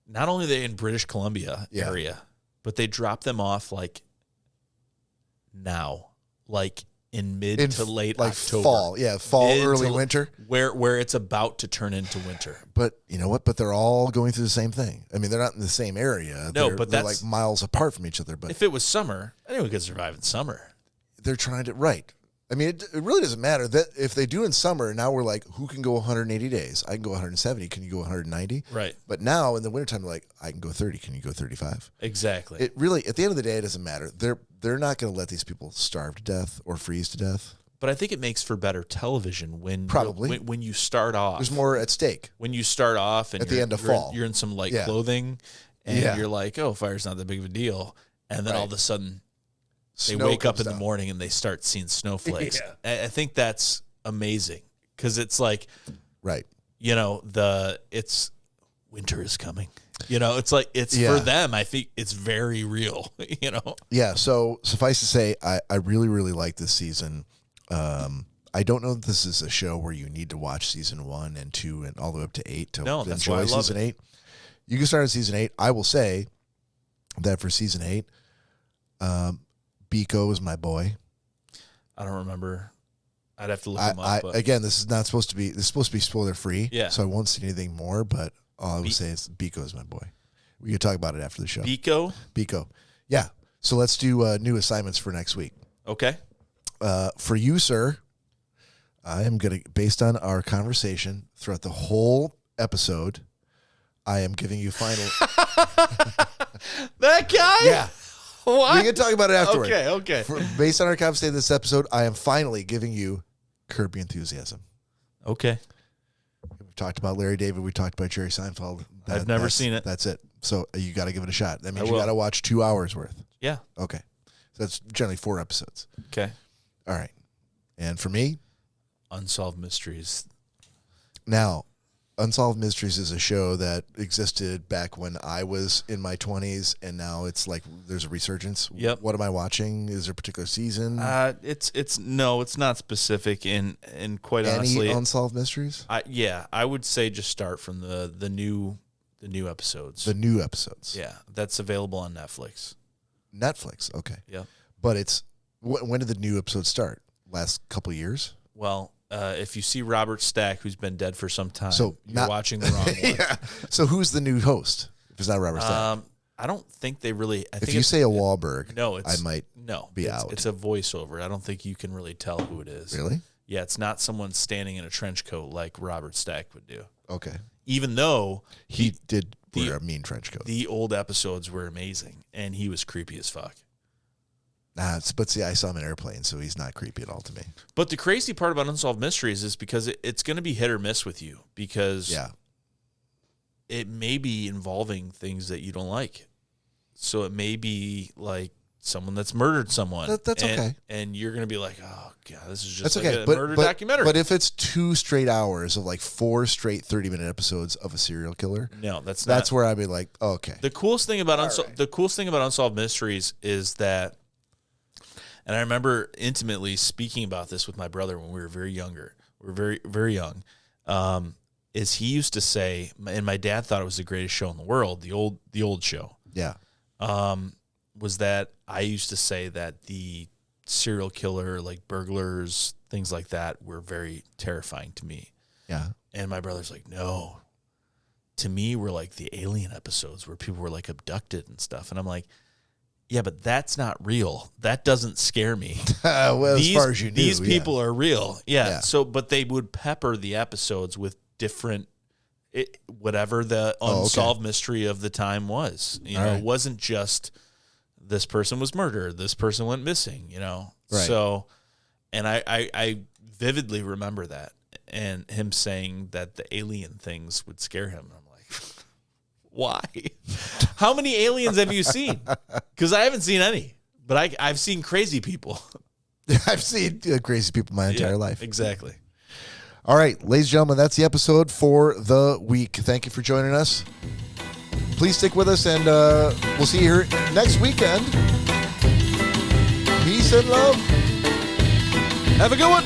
not only are they in British Columbia area, but they drop them off like now, like in mid to late October. Fall. Yeah, fall, early winter. Where it's about to turn into winter. But you know what? But they're all going through the same thing. I mean, they're not in the same area. No, they're like miles apart from each other. But if it was summer, anyone could survive in summer. They're trying to, right. I mean, it really doesn't matter that if they do in summer. Now we're like, who can go 180 days? I can go 170. Can you go 190? Right. But now in the wintertime, they're like, I can go 30. Can you go 35? Exactly. It really, at the end of the day, it doesn't matter. They're not going to let these people starve to death or freeze to death. But I think it makes for better television when you start off. There's more at stake. When you start off and at the end of fall, you're in some light clothing, and you're like, oh, fire's not that big of a deal, and then all of a sudden. They wake up in the morning and they start seeing snowflakes. I think that's amazing because it's like, it's winter is coming. It's like for them. I think it's very real. Yeah. So suffice to say, I really really like this season. I don't know that this is a show where you need to watch season 1 and 2 and all the way up to 8 to enjoy season 8. You can start at season 8. I will say that for season 8. Biko is my boy. I don't remember. I'd have to look them up. But. Again, this is supposed to be spoiler free. Yeah. So I won't say anything more, but all I would say is Biko is my boy. We can talk about it after the show. Biko? Yeah. So let's do new assignments for next week. Okay. For you, sir, I am going to, based on our conversation throughout the whole episode, I am giving you final. That guy? Yeah. What? We can talk about it afterward. Okay. Based on our conversation this episode, I am finally giving you Curb Your Enthusiasm. Okay. We've talked about Larry David. We talked about Jerry Seinfeld. I've never seen it. That's it. So you got to give it a shot. That means I you will. got to watch 2 hours worth. Yeah. Okay. So that's generally 4 episodes. Okay. All right. And for me, Unsolved Mysteries. Now, Unsolved Mysteries is a show that existed back when I was in my 20s, and now it's like there's a resurgence. Yep. What am I watching? Is there a particular season? It's not specific, and quite honestly, Unsolved Mysteries? I would say just start from the new episodes. The new episodes. Yeah, that's available on Netflix. Netflix, okay. Yeah. But it's when did the new episodes start? Last couple of years? Well, if you see Robert Stack, who's been dead for some time, so you're watching the wrong one. Yeah. So who's the new host? If it's not Robert Stack. I don't think they really. If you say a Wahlberg, I might be out. It's a voiceover. I don't think you can really tell who it is. Really? Yeah, it's not someone standing in a trench coat like Robert Stack would do. Okay. Even though he did wear a mean trench coat. The old episodes were amazing, and he was creepy as fuck. But see, I saw him in Airplane, so he's not creepy at all to me. But the crazy part about Unsolved Mysteries is because it's going to be hit or miss with you, because it may be involving things that you don't like. So it may be like someone that's murdered someone. That's okay. And you're going to be like, oh, God, this is just that's like okay. a murder documentary. But if it's 2 straight hours of like 4 straight 30-minute episodes of a serial killer, no, that's where I'd be like, oh, okay. The coolest thing about Unsolved Mysteries is that, and I remember intimately speaking about this with my brother when we were very younger. We were very, very young. Is he used to say, and my dad thought it was the greatest show in the world, the old show. Yeah. Was that I used to say that the serial killer, like burglars, things like that, were very terrifying to me. Yeah. And my brother's like, no. To me, were like the Alien episodes where people were like abducted and stuff. And I'm like, yeah, but that's not real. That doesn't scare me. Well, as far as you knew, these people are real. Yeah. Yeah. But they would pepper the episodes with different, whatever the unsolved mystery of the time was. It wasn't just this person was murdered, this person went missing. Right. So, and I vividly remember that, and him saying that the alien things would scare him. I'm like, why? How many aliens have you seen? Because I haven't seen any, but I've seen crazy people. I've seen crazy people my entire life. Exactly. All right, ladies and gentlemen, that's the episode for the week. Thank you for joining us. Please stick with us, and we'll see you here next weekend. Peace and love. Have a good one.